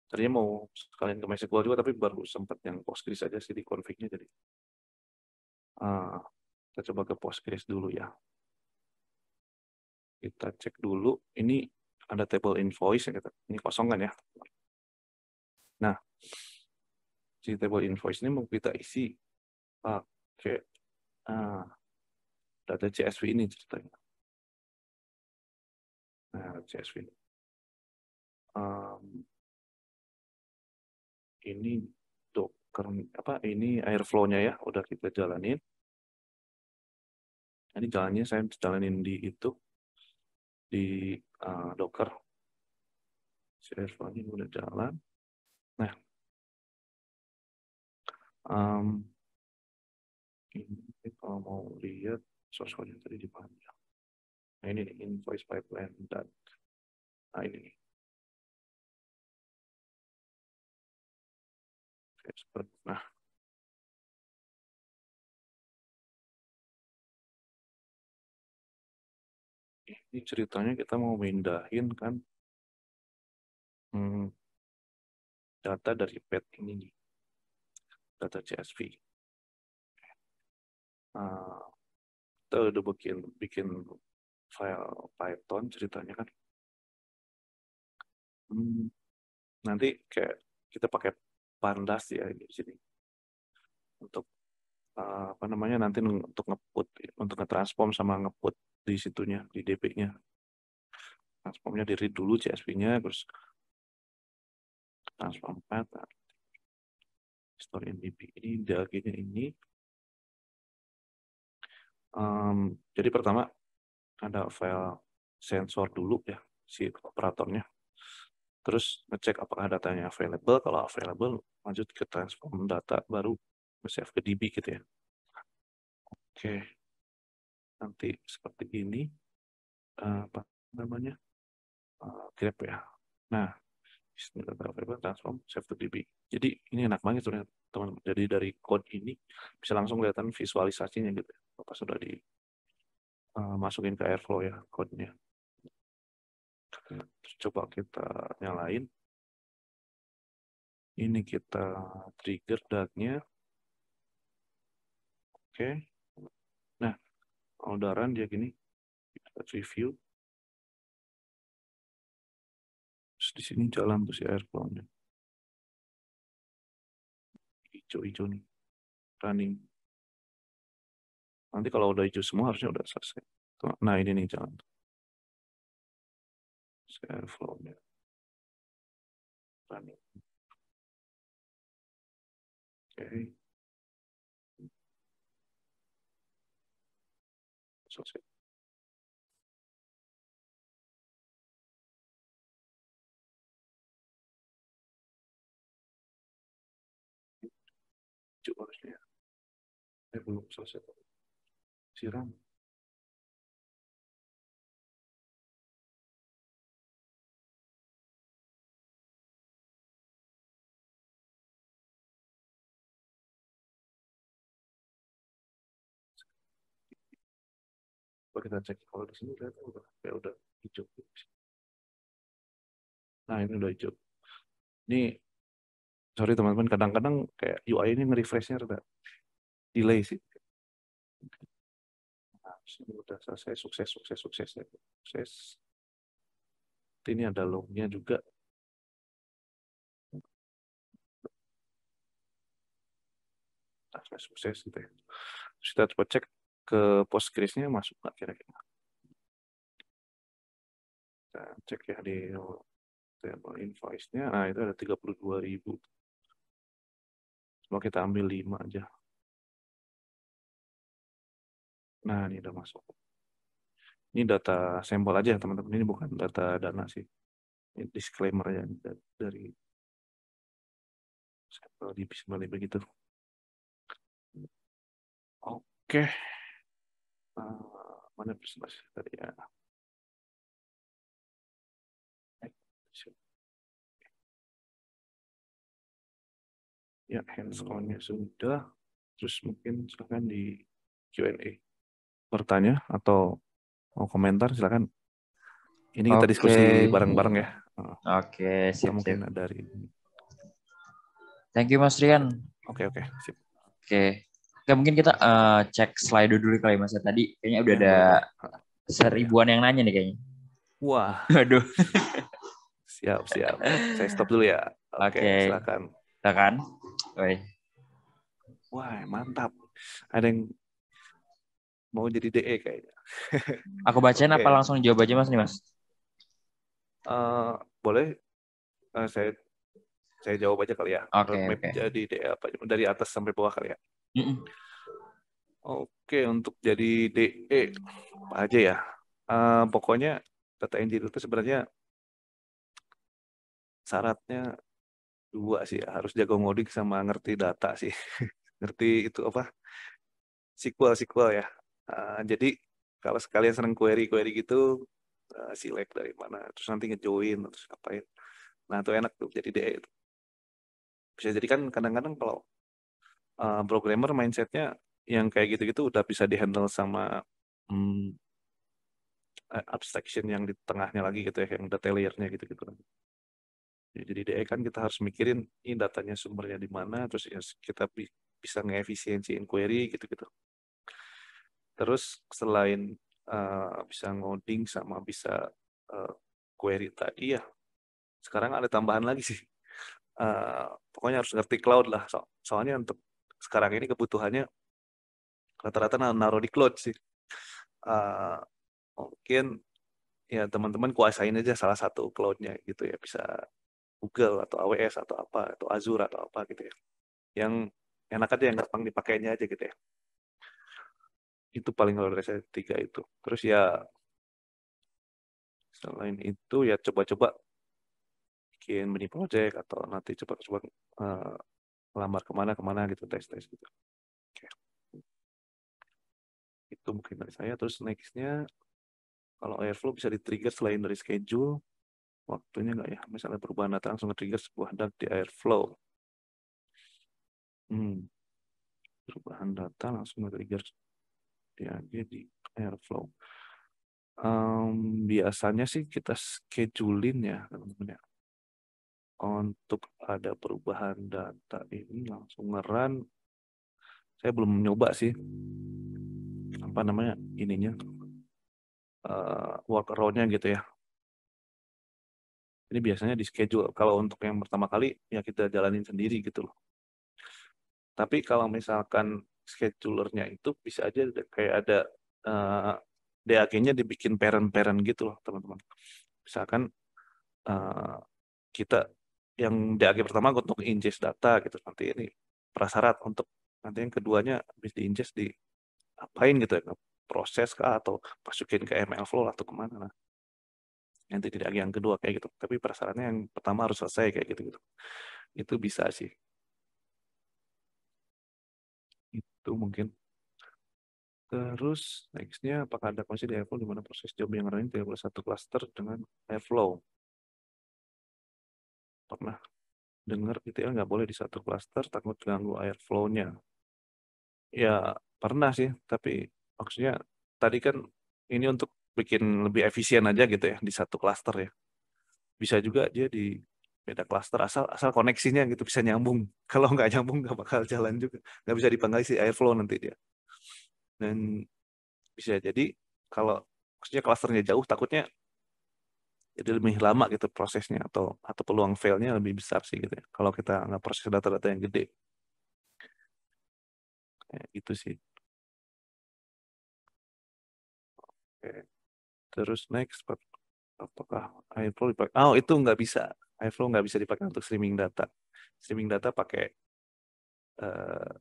Tadinya mau sekalian ke MySQL juga, tapi baru sempat yang Postgres aja sih di config-nya. Jadi kita coba ke Postgres dulu ya. Kita cek dulu, ini ada table invoice ya, ini kosong kan ya. Nah, si table invoice ini mau kita isi pakai data CSV ini ceritanya. Nah, CSV ini. Ini Docker ini Airflow-nya ya, udah kita jalanin. Ini jalannya saya jalanin di itu di Docker. Si Airflow-nya udah jalan. Nah, ini kalau mau lihat source code-nya tadi di mana? Nah, ini nih, invoice pipeline dan ini nih. Nah, ini ceritanya kita mau mindahin kan data dari pet ini nih, data CSV. Kita udah bikin file Python ceritanya kan. Nanti kayak kita pakai pandas ya di sini untuk apa namanya nanti untuk nge-put, untuk nge-transform sama nge-put di situnya, di DB-nya. Transformnya di read dulu CSV-nya, terus transform path, store in DB ini, DAG-nya ini. Jadi pertama ada file sensor dulu ya, si operatornya. Terus ngecek apakah datanya available. Kalau available, lanjut ke transform data baru save ke DB gitu ya. Oke, nanti seperti ini apa namanya grep ya. Nah, data available transform save to DB. Jadi ini enak banget sebenarnya teman-teman. Jadi dari code ini bisa langsung kelihatan visualisasinya gitu. Pas sudah di masukin ke Airflow ya code-nya. Terus coba kita nyalain. Ini kita trigger DAG-nya. Oke. Nah, udah run dia gini. Kita review. Terus di sini jalan tuh si Airflow-nya. Hijau-hijau nih. Running. Nanti kalau udah hijau semua harusnya udah selesai. Nah, ini nih jalan. Si Airflow-nya. running. Oke. Selesai. Hijau harusnya. Belum selesai. Siram. Coba kita cek kalau di sini udah hijau. Nah, ini udah hijau. Ini sorry teman-teman, kadang-kadang kayak UI ini nge-refresh-nya rada delay sih. Nah, ini udah selesai, sukses. Ini ada log-nya juga. Nah, sukses gitu ya. Terus kita coba cek ke Postgres-nya masuk nggak kira-kira. Kita cek ya di table invoice-nya. Nah, itu ada 32.000. Coba kita ambil 5 aja. Nah, ini udah masuk. Ini data sampel aja teman-teman. Ini bukan data dana sih. Ini disclaimer ya dari sampel di bismillah begitu. Oke. Mana presentasi tadi ya? Ya, hands on-nya sudah. Terus mungkin silakan di Q&A. Bertanya atau mau komentar silakan. Ini kita diskusi bareng-bareng ya. Oke, Kita sip. mungkin dari. Thank you Mas Rian. Oke, sip. Oke. Ya, mungkin kita cek slide dulu kali Mas. Tadi kayaknya udah ada seribuan yang nanya nih kayaknya. Wah. Aduh. Siap. Saya stop dulu ya. Oke, silakan. Silakan. Wah, mantap. Ada yang mau jadi DE kayaknya. Aku bacain apa langsung jawab aja Mas nih Mas? Boleh. Saya jawab aja kali ya. Oke. Jadi DE apa? Dari atas sampai bawah kali ya. Oke, untuk jadi DE apa aja ya? Pokoknya data engineer itu sebenarnya syaratnya 2 sih. Harus jago ngoding sama ngerti data sih. Ngerti itu apa? SQL ya. Jadi kalau sekalian seneng query gitu, select dari mana, terus nanti ngejoin, terus ngapain. Nah, itu enak tuh jadi DE itu. Bisa jadi kan kadang-kadang kalau programmer mindsetnya yang kayak gitu-gitu udah bisa dihandle sama abstraction yang di tengahnya lagi gitu ya, yang data layer-nya gitu-gitu. Jadi DE kan kita harus mikirin ini datanya sumbernya di mana, terus ya kita bisa nge-efisiensiin query gitu-gitu. Terus selain bisa ngoding sama bisa query tadi ya, sekarang ada tambahan lagi sih. Pokoknya harus ngerti cloud lah. Soalnya untuk sekarang ini kebutuhannya rata-rata naruh di cloud sih. Mungkin ya teman-teman kuasain aja salah satu cloud-nya gitu ya. Bisa Google atau AWS atau apa, atau Azure atau apa gitu ya. Yang enak aja, yang gampang dipakainya aja gitu ya. Itu paling kalau dari saya 3 itu. Terus ya selain itu ya coba-coba bikin mini project atau nanti coba-coba lamar kemana gitu, tes gitu. Oke. Itu mungkin dari saya. Terus nextnya kalau Airflow bisa di-trigger selain dari schedule, waktunya nggak ya? Misalnya perubahan data langsung nge-trigger sebuah DAG di Airflow. Perubahan data langsung nge-trigger di Airflow. Biasanya sih kita schedulein ya teman-teman ya. Untuk ada perubahan data ini langsung nge-run. Saya belum nyoba sih. Apa namanya ininya. Workaround-nya gitu ya. Ini biasanya di schedule. Kalau untuk yang pertama kali ya kita jalanin sendiri gitu loh. Tapi kalau misalkan schedulernya itu bisa aja kayak ada DAG-nya dibikin parent-parent gitu loh teman-teman. Misalkan kita yang DAG pertama untuk ingest data gitu, nanti ini prasyarat untuk nanti yang keduanya habis di ingest di apain gitu ya, proses kah atau masukin ke ML flow atau kemana, nah nanti di DAG yang kedua kayak gitu, tapi prasyaratnya yang pertama harus selesai kayak gitu gitu, itu bisa sih, itu mungkin. Terus nextnya, apakah ada kondisi di Airflow di mana proses job yang running tidak boleh satu cluster dengan Airflow? Pernah dengar gitu ya, nggak boleh di satu cluster takut ganggu Airflow-nya. Ya pernah sih, tapi maksudnya tadi kan ini untuk bikin lebih efisien aja gitu ya di satu cluster ya. Bisa juga dia di beda cluster asal asal koneksinya gitu bisa nyambung. Kalau nggak nyambung nggak bakal jalan juga, nggak bisa dipanggil si Airflow nanti dia. Dan bisa jadi kalau maksudnya klasternya jauh takutnya jadi lebih lama gitu prosesnya atau peluang failnya lebih besar sih gitu ya. Kalau kita nggak proses data-data yang gede kayak gitu sih. Oke. Terus next, apakah Airflow dipakai? Oh itu nggak bisa. Airflow nggak bisa dipakai untuk streaming data. Streaming data pakai eh,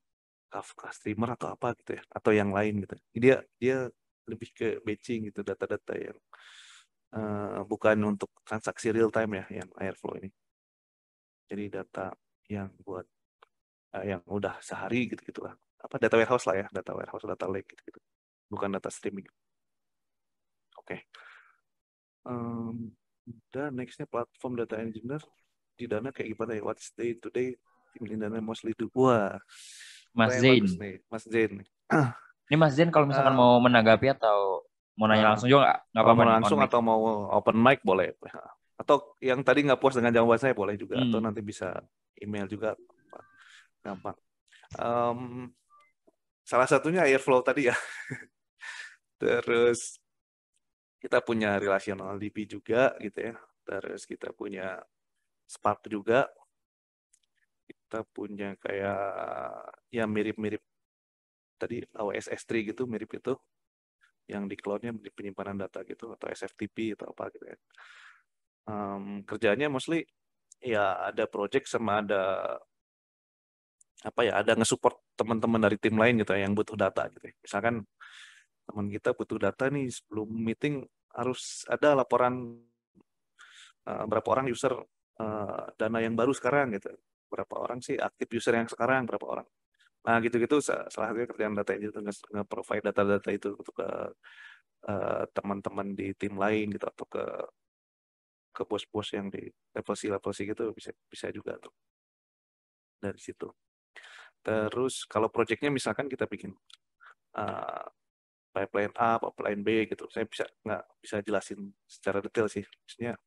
Kafka Streamer atau apa gitu ya, atau yang lain gitu. Dia dia lebih ke batching gitu data-data yang bukan untuk transaksi real time ya yang Airflow ini. Jadi data yang buat yang udah sehari gitu gitulah. Apa data warehouse lah ya, data warehouse, data lake gitu, gitu. Bukan data streaming. Oke. Dan nextnya platform data engineer di Dana kayak gimana ya? What's day to day tim di Dana mostly do? Wah, Mas pertanyaan bagus Zain. nih, Mas Zain. Ini Mas Zain kalau misalkan Uh, mau menanggapi atau mau nanya uh, langsung juga nggak Kalau apa-apa mau nih on langsung mic. atau mau open mic boleh. Atau yang tadi nggak puas dengan jawaban saya boleh juga. Atau Hmm. nanti bisa email juga. Gampang. Um, Salah satunya Airflow tadi ya. Terus kita punya relational DB juga gitu ya. Terus kita punya Spark juga. Kita punya kayak ya mirip-mirip tadi AWS S3 gitu, mirip itu. Yang di cloud-nya di penyimpanan data gitu atau SFTP atau apa gitu ya. Kerjanya mostly ya ada project sama ada apa ya, ada nge-support teman-teman dari tim lain gitu ya, yang butuh data gitu ya. Misalkan teman kita butuh data nih sebelum meeting harus ada laporan berapa orang user dana yang baru sekarang gitu. Berapa orang sih aktif user yang sekarang, berapa orang. Nah, gitu-gitu salah satunya kerjaan data itu nge-provide data-data itu untuk ke teman-teman di tim lain gitu atau ke bos-bos yang di level C gitu bisa bisa juga tuh dari situ. Terus kalau projectnya misalkan kita bikin uh, pipeline A, pipeline B gitu, saya bisa nggak bisa jelasin secara detail sih. Maksudnya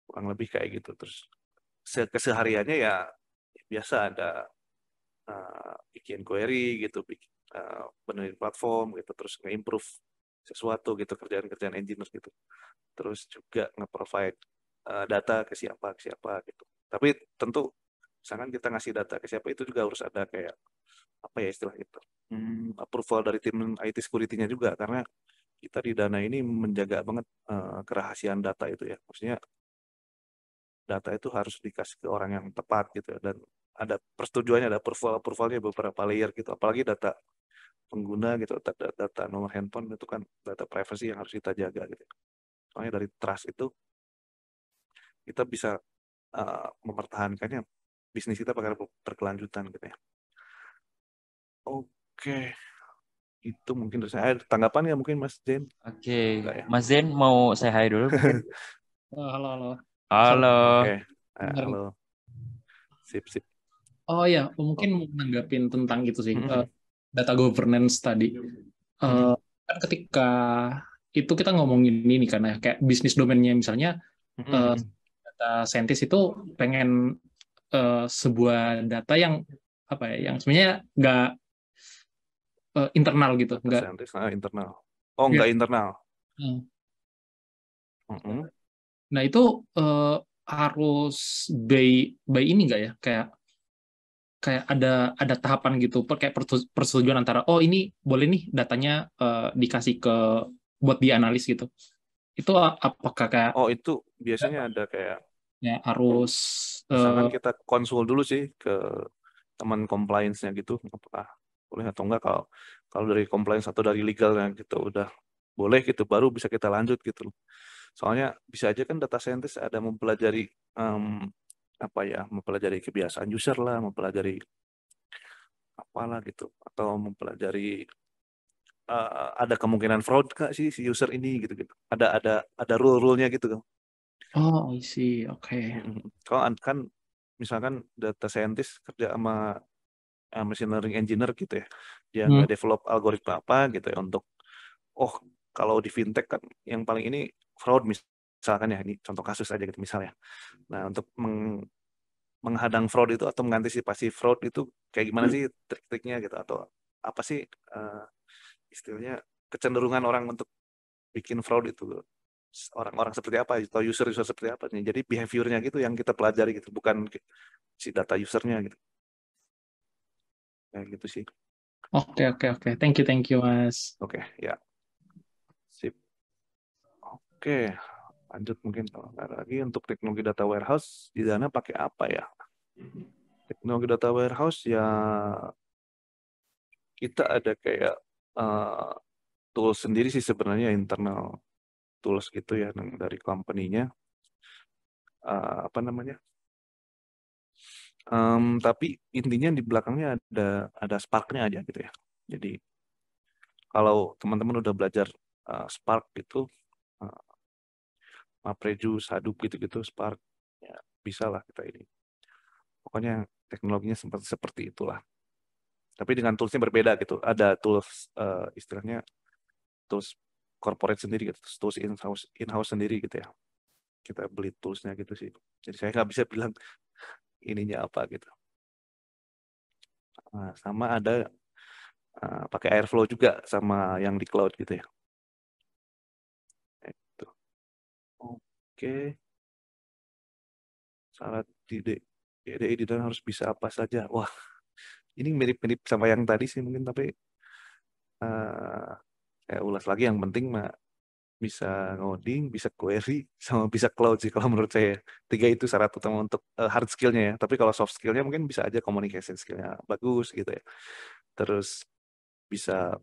kurang lebih kayak gitu. Terus kesehariannya ya biasa ada bikin query gitu, bikin benerin platform gitu, terus nge-improve sesuatu gitu, kerjaan-kerjaan engineer gitu. Terus juga nge-provide data ke siapa gitu. Tapi tentu misalkan kita ngasih data ke siapa itu juga harus ada kayak apa ya istilah itu, approval dari tim IT security-nya juga karena kita di Dana ini menjaga banget kerahasiaan data itu ya. Maksudnya data itu harus dikasih ke orang yang tepat gitu ya. Dan ada persetujuannya, ada approvalnya beberapa layer gitu. Apalagi data pengguna gitu, data nomor handphone itu kan data privacy yang harus kita jaga gitu. Soalnya dari trust itu kita bisa mempertahankannya bisnis kita bakal berkelanjutan gitu ya. Oke, itu mungkin dari saya. Tanggapan ya mungkin Mas Jen? Oke, Enggak ya? Mas Zain mau say hi dulu mungkin. Oh, halo, halo. Sorry. Halo. Oke, Benar. halo. Sip, sip. Oh ya, mungkin Oh. mau nanggapin tentang itu sih, Mm-mm. data governance tadi. Eh, kan ketika itu kita ngomongin ini kan ya, kayak bisnis domainnya misalnya eh, Mm-mm. data scientist itu pengen sebuah data yang apa ya, yang sebenarnya nggak internal gitu, Data nggak. scientist internal. Oh, Ya. enggak internal. Hmm. Mm-mm. Nah itu eh, harus by ini nggak ya, kayak kayak ada tahapan gitu, kayak persetujuan antara oh ini boleh nih datanya dikasih ke buat dianalis gitu. Itu apakah kayak Oh, itu biasanya ada kayak ya harus Misalkan kita konsul dulu sih ke teman compliance-nya gitu, apakah boleh atau enggak. Kalau dari compliance atau dari legalnya gitu udah boleh gitu, baru bisa kita lanjut gitu. Soalnya bisa aja kan data scientist ada mempelajari mempelajari kebiasaan user lah, mempelajari apalah gitu, atau mempelajari ada kemungkinan fraud kah sih si user ini gitu gitu. Ada rule-nya gitu. Oh, I see. Oke. Kalau kan misalkan data scientist kerja sama machine learning engineer gitu ya, dia nggak develop algoritma apa gitu ya untuk kalau di fintech kan yang paling ini fraud misalkan ya, ini contoh kasus aja gitu misalnya. Nah, untuk menghadang fraud itu atau mengantisipasi fraud itu kayak gimana sih trik-triknya gitu, atau apa sih istilahnya kecenderungan orang untuk bikin fraud itu, orang-orang seperti apa atau user-user seperti apa nih. Jadi behaviornya gitu yang kita pelajari gitu, bukan si data usernya gitu. Kayak gitu sih. Oke. Thank you, Mas. Oke, ya. Sip. Oke, lanjut mungkin kalau nggak ada lagi untuk teknologi data warehouse di sana pakai apa ya? Teknologi data warehouse ya kita ada kayak tools sendiri sih sebenarnya, internal tools gitu ya dari company-nya. Apa namanya? Tapi intinya di belakangnya ada Spark-nya aja gitu ya. Jadi kalau teman-teman udah belajar Spark gitu, MapReduce, Hadoop gitu-gitu, Spark, ya bisa lah kita ini. Pokoknya teknologinya seperti itulah. Tapi dengan toolsnya berbeda gitu. Ada tools istilahnya tools corporate sendiri gitu, tools in-house sendiri gitu ya. Kita beli toolsnya gitu sih. Jadi saya nggak bisa bilang ininya apa gitu. Nah, sama ada pakai Airflow juga sama yang di cloud gitu ya. Itu. Oke. Syarat DDI di dalam harus bisa apa saja. Wah, ini mirip-mirip sama yang tadi sih mungkin, tapi saya ulas lagi. Yang penting mah bisa ngoding, bisa query, sama bisa cloud sih kalau menurut saya. 3 itu syarat utama untuk hard skill-nya ya. Tapi kalau soft skill-nya mungkin bisa aja communication skill-nya bagus gitu ya. Terus bisa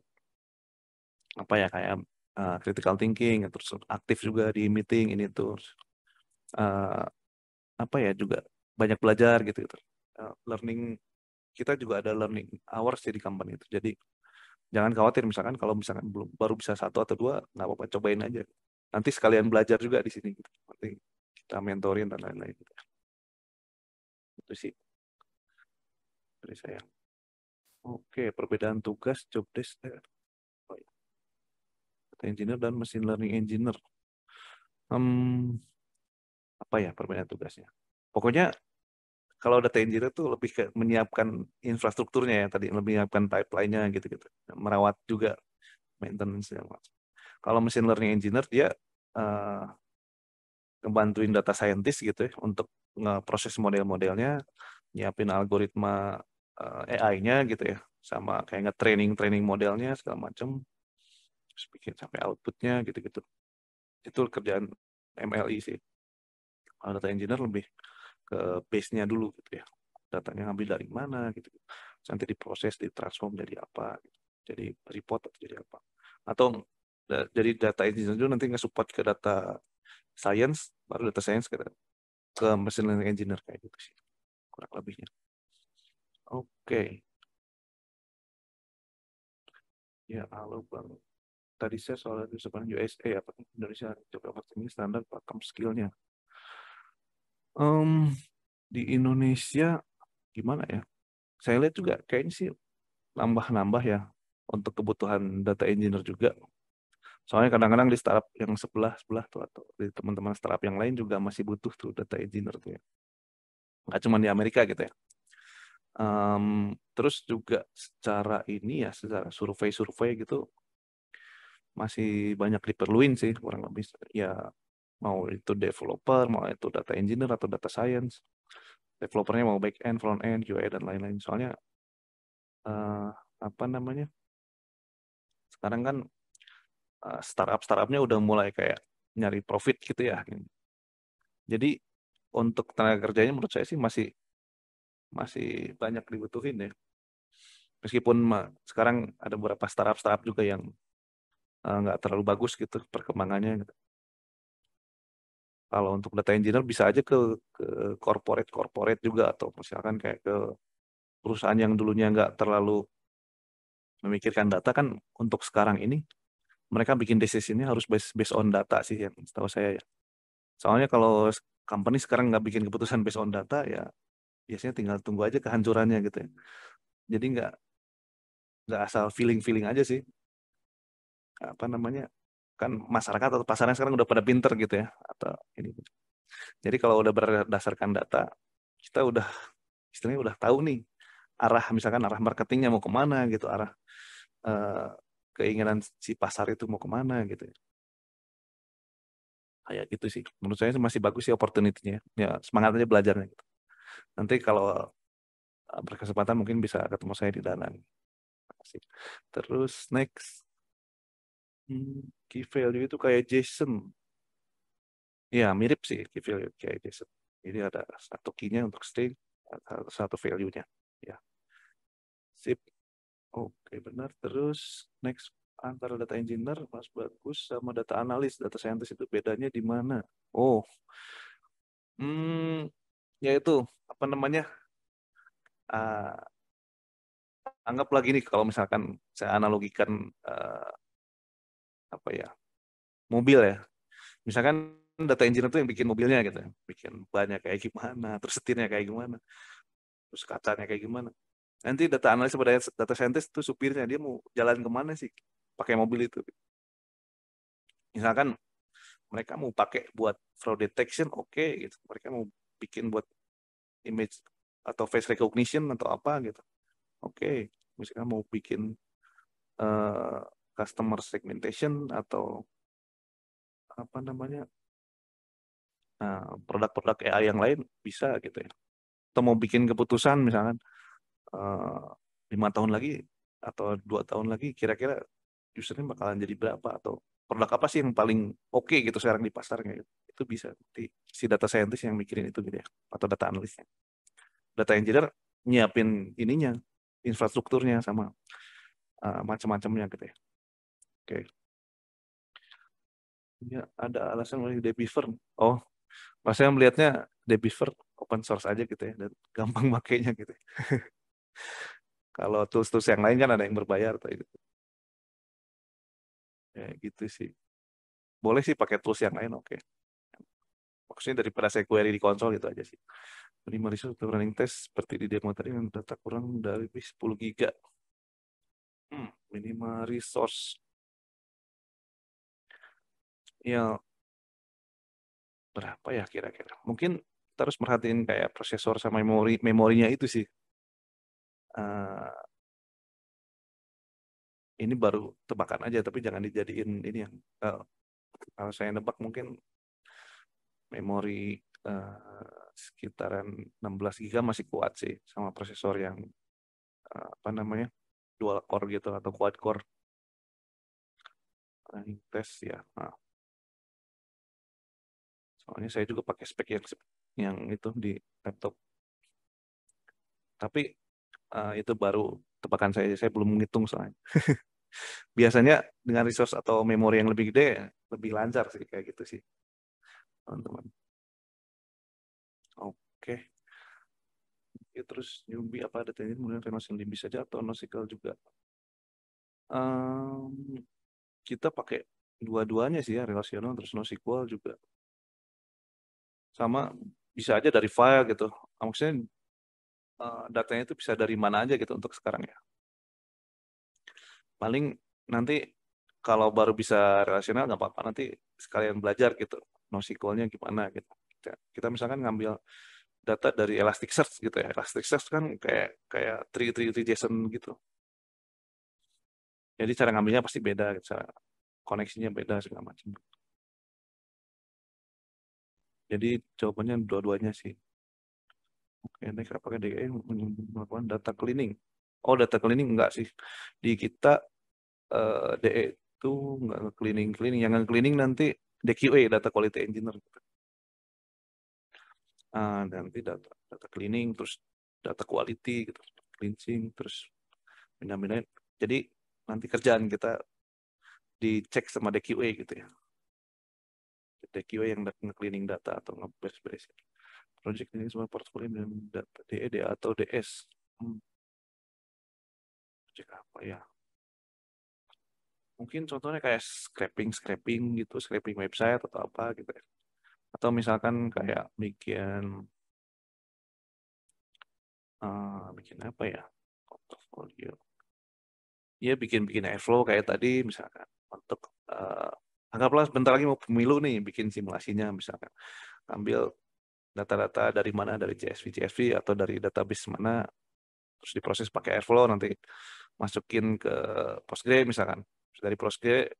apa ya, kayak critical thinking, terus aktif juga di meeting ini tuh. Apa ya, juga banyak belajar gitu. Learning, kita juga ada learning hours di company itu. Jadi jangan khawatir misalkan kalau misalkan baru bisa 1 atau 2, nggak apa-apa, cobain aja. Nanti sekalian belajar juga di sini gitu. Nanti kita mentorin dan lain-lain gitu. Itu sih dari saya. Oke, perbedaan tugas job desk data engineer dan machine learning engineer. Apa ya perbedaan tugasnya? Pokoknya kalau data engineer tuh lebih ke menyiapkan infrastrukturnya ya tadi, menyiapkan pipeline-nya gitu-gitu. Merawat juga maintenance yang macam. Kalau machine learning engineer dia ngebantuin data scientist gitu ya untuk ngeproses model-modelnya, nyiapin algoritma AI-nya gitu ya, sama kayak nge-training modelnya segala macam, terus bikin sampai outputnya gitu-gitu. Itu kerjaan MLI sih. Kalau data engineer lebih ke base-nya dulu gitu ya. Datanya ngambil dari mana gitu. Nanti diproses, ditransform jadi apa gitu. Jadi report atau jadi apa. Atau jadi data engineer dulu nanti nge-support ke data science, baru data science ke machine learning engineer kayak gitu sih. Kurang lebihnya. Oke. Ya, halo Bang. Tadi saya soal sebenarnya USA apa Indonesia coba ini standar pakem skillnya. Di Indonesia gimana ya? Saya lihat juga kayaknya sih nambah-nambah ya untuk kebutuhan data engineer juga. Soalnya kadang-kadang di startup yang sebelah tuh atau di teman-teman startup yang lain juga masih butuh tuh data engineer tuh ya. Nggak cuma di Amerika gitu ya. Terus juga secara ini ya, secara survei-survei gitu masih banyak diperluin sih kurang lebih ya, mau itu developer, mau itu data engineer atau data science. Developernya mau back end, front end, UI dan lain-lain. Soalnya apa namanya? Sekarang kan startupnya udah mulai kayak nyari profit gitu ya. Jadi untuk tenaga kerjanya menurut saya sih masih banyak dibutuhin ya. Meskipun sekarang ada beberapa startup juga yang nggak terlalu bagus gitu perkembangannya gitu. Kalau untuk data engineer bisa aja ke corporate juga, atau misalkan kayak ke perusahaan yang dulunya nggak terlalu memikirkan data kan. Untuk sekarang ini mereka bikin decision-nya harus based on data sih yang setahu saya ya. Soalnya kalau company sekarang nggak bikin keputusan based on data ya biasanya tinggal tunggu aja kehancurannya gitu ya. Jadi nggak asal feeling aja sih. Apa namanya, kan masyarakat atau pasarnya sekarang udah pada pinter gitu ya, atau ini. Jadi kalau udah berdasarkan data, kita udah istilahnya udah tahu nih arah, misalkan arah marketingnya mau kemana gitu, arah eh, keinginan si pasar itu mau kemana gitu ya. Kayak gitu sih. Menurut saya masih bagus sih opportunity-nya. Ya semangat aja belajarnya gitu. Nanti kalau berkesempatan mungkin bisa ketemu saya di Danan. Asik. Terus next, key value itu kayak JSON. Ya mirip sih key value kayak JSON. Jadi ada satu key-nya untuk string, satu value-nya. Ya, sip. Oke, benar. Terus next, antara data engineer Mas Bagus sama data analis, data scientist itu bedanya di mana? Oh, yaitu apa namanya? Uh, anggap lagi nih kalau misalkan saya analogikan apa ya, mobil ya. Misalkan data engineer itu yang bikin mobilnya gitu, bikin bannya kayak gimana, terus setirnya kayak gimana, terus kacanya kayak gimana. Nanti data analis sama data scientist itu supirnya, dia mau jalan kemana sih pakai mobil itu. Misalkan mereka mau pakai buat fraud detection, oke gitu. Mereka mau bikin buat image atau face recognition atau apa gitu, oke. Misalkan mau bikin uh, customer segmentation atau apa namanya, produk-produk AI yang lain bisa gitu ya. Atau mau bikin keputusan misalkan 5 tahun lagi atau 2 tahun lagi kira-kira usernya bakalan jadi berapa, atau produk apa sih yang paling oke gitu sekarang di pasarnya gitu. Itu bisa si data scientist yang mikirin itu gitu ya, atau data analysnya. Data engineer nyiapin ininya, infrastrukturnya sama macam-macamnya gitu ya. Oke. Ya, ada alasan oleh Debifer. Oh, saya melihatnya Debifer open source aja gitu ya, dan gampang makainya gitu. Kalau tools-tools yang lain kan ada yang berbayar atau gitu. Ya gitu sih. Boleh sih pakai tools yang lain, oke. Maksudnya daripada saya query di konsol gitu aja sih. Minimal resource untuk running test seperti di demo tadi yang data kurang dari 10 giga. Minimal resource. Ya berapa ya kira-kira? Mungkin kita harus merhatiin kayak prosesor sama memorinya itu sih. Ini baru tebakan aja, tapi jangan dijadiin ini yang kalau saya nebak mungkin memori sekitaran 16 giga masih kuat sih, sama prosesor yang apa namanya, dual core gitu atau quad core. Running test ya. Nah, soalnya saya juga pakai spek yang itu di laptop. Tapi itu baru tebakan saya belum menghitung soalnya. Biasanya dengan resource atau memori yang lebih gede lebih lancar sih kayak gitu sih, teman-teman. Oke. Ya, terus newbie apa ada teknik kemudian relational DB saja atau NoSQL juga? Kita pakai dua-duanya sih ya, relasional terus NoSQL juga. Sama bisa aja dari file gitu. Maksudnya datanya itu bisa dari mana aja gitu untuk sekarang ya. Paling nanti kalau baru bisa relasional nggak apa-apa, nanti sekalian belajar gitu NoSQL-nya gimana gitu. Kita misalkan ngambil data dari Elasticsearch gitu ya. Elasticsearch kan kayak tree JSON gitu. Jadi cara ngambilnya pasti beda, cara koneksinya beda segala macam. Jadi jawabannya dua-duanya sih. Oke, next apakah DKI melakukan data cleaning? Oh, data cleaning enggak sih. Di kita DE itu enggak cleaning. Yang cleaning nanti DQA, data quality engineer. nanti data cleaning, terus data quality, gitu, cleansing, terus pindah-pindahin. Jadi nanti kerjaan kita dicek sama DQA gitu ya. DQA yang nge-cleaning data atau nge-beres-beresin. Project ini semua portfolio dan data DE, atau DS. Project apa ya? Mungkin contohnya kayak scraping gitu, scraping website atau apa gitu ya. Atau misalkan kayak bikin apa ya? Portfolio. Ya bikin Airflow kayak tadi misalkan untuk anggaplah bentar lagi mau pemilu nih, bikin simulasinya misalkan. Ambil data-data dari mana, dari CSV atau dari database mana, terus diproses pakai Airflow, nanti masukin ke Postgre misalkan. Dari Postgre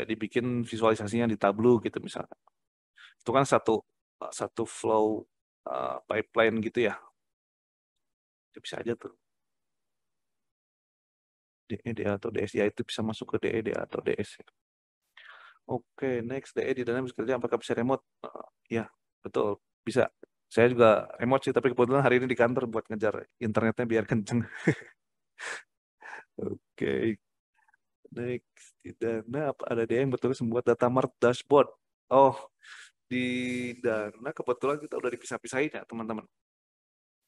dibikin visualisasinya di Tableau gitu misalkan. Itu kan satu flow pipeline gitu ya. Itu bisa aja tuh. DE atau DS ya, itu bisa masuk ke DE atau DS. Oke, next, DE di dalam bisa kerja apakah bisa remote? Ya, betul, bisa. Saya juga remote sih, tapi kebetulan hari ini di kantor buat ngejar internetnya biar kenceng. Oke, next, di Dana ada DE yang betul membuat data mart dashboard. Oh, di Dana kebetulan kita udah dipisah-pisahin ya teman-teman.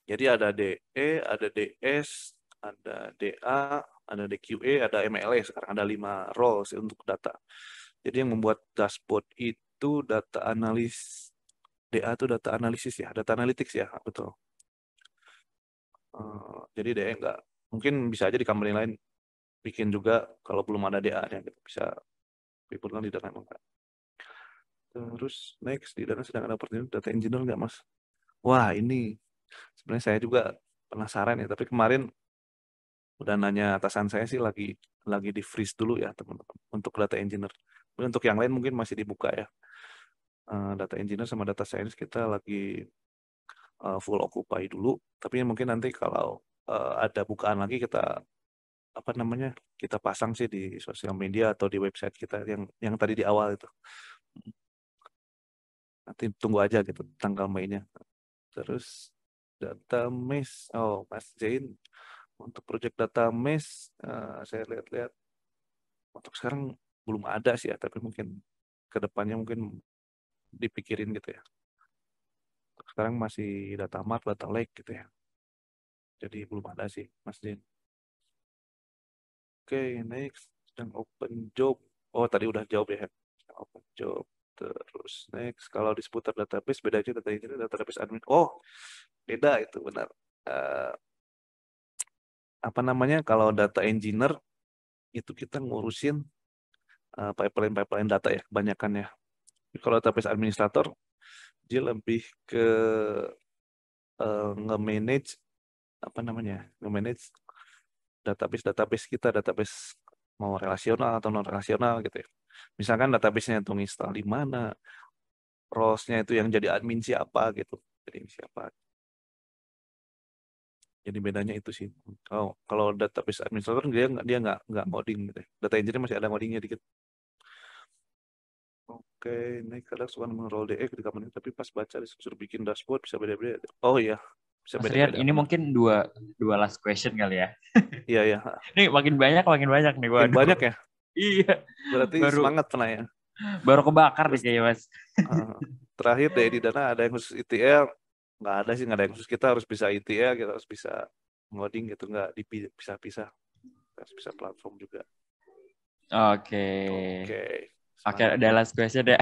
Jadi ada DE, ada DS, ada DA, ada DQA, ada MLA. Sekarang ada 5 roles untuk data. Jadi yang membuat dashboard itu data analis, DA itu data analisis ya, data analytics ya, betul. Jadi DE enggak, mungkin bisa aja di company lain bikin juga kalau belum ada DA-nya gitu. Bisa kebetulan di data enggak. Terus next, di dana sedang ada opportunity data engineer nggak Mas? Wah ini sebenarnya saya juga penasaran ya, tapi kemarin udah nanya atasan saya sih lagi di freeze dulu ya teman-teman untuk data engineer. Untuk yang lain mungkin masih dibuka ya. Data engineer sama data science kita lagi full occupy dulu. Tapi mungkin nanti kalau ada bukaan lagi kita kita pasang sih di sosial media atau di website kita yang tadi di awal itu. Nanti tunggu aja gitu tanggal mainnya. Terus data mesh, Mas Zain untuk project data mesh saya lihat-lihat untuk sekarang belum ada sih ya, tapi mungkin kedepannya mungkin dipikirin gitu ya. Untuk sekarang masih data mart, data lake gitu ya. Jadi belum ada sih, Mas Zain. Oke, next sedang open job. Oh tadi udah jawab ya. Open job. Terus next kalau di seputar database beda aja data engineer, database admin. Oh beda itu benar. Kalau data engineer itu kita ngurusin pipeline data ya kebanyakan ya. Kalau database administrator dia lebih ke nge-manage nge-manage database kita, database mau relasional atau non relasional gitu ya. Misalkan database-nya itu install di mana, roles-nya itu yang jadi admin siapa gitu. Jadi siapa. Jadi bedanya itu sih. Kalau database administrator dia nggak ngoding gitu ya. Data engineer masih ada ngodingnya dikit. Oke, ini kadang suka nge-roll DE di company, tapi pas baca disuruh bikin dashboard bisa beda-beda. Oh iya, bisa Mas Rian, beda-beda. ini Benar. mungkin dua last question kali ya. Iya, iya. Ini makin banyak nih. Makin Waduh. banyak ya. Iya. Berarti semangat penanya. Baru kebakar nih Terus, kayaknya Mas. terakhir DE di Dana ada yang khusus ETL. Nggak ada sih, nggak ada yang khusus. Kita harus bisa ETL, kita harus bisa ngoding gitu. Nggak dipisah-pisah. Harus bisa platform juga. Oke. Oke. Oke, ada last question ya.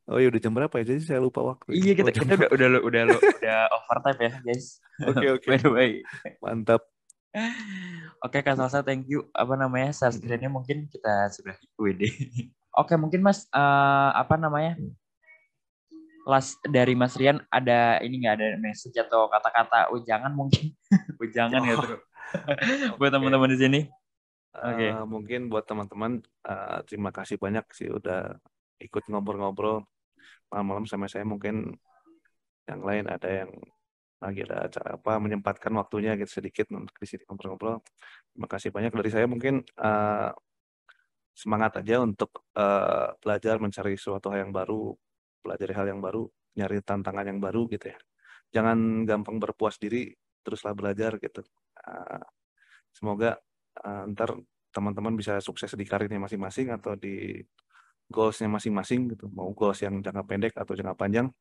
Oh iya udah jam berapa ya? Jadi saya lupa waktu. Iya, kita udah overtime ya, guys. Oke. By the way. Mantap. Oke, Kak Salsa, thank you. Share screen-nya mungkin kita sudah WD. Oke, mungkin Mas last dari Mas Rian ada ini nggak ada message atau kata-kata ujangan mungkin? Ujangan ya terus. Buat teman-teman di sini. Oke. Mungkin buat teman-teman terima kasih banyak sih udah ikut ngobrol-ngobrol malam-malam sama saya. Mungkin yang lain ada yang lagi ada acara menyempatkan waktunya gitu sedikit untuk di sini ngobrol-ngobrol. Terima kasih banyak dari saya. Mungkin semangat aja untuk belajar mencari suatu hal yang baru, pelajari hal yang baru. nyari tantangan yang baru gitu ya. Jangan gampang berpuas diri, teruslah belajar gitu. Semoga ntar teman-teman bisa sukses di karirnya masing-masing atau di goals-nya masing-masing gitu. Mau goals yang jangka pendek atau jangka panjang.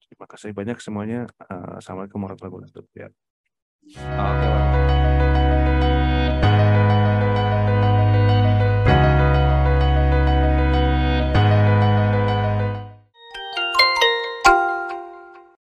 Terima kasih banyak semuanya. Assalamualaikum warahmatullahi wabarakatuh. Ya.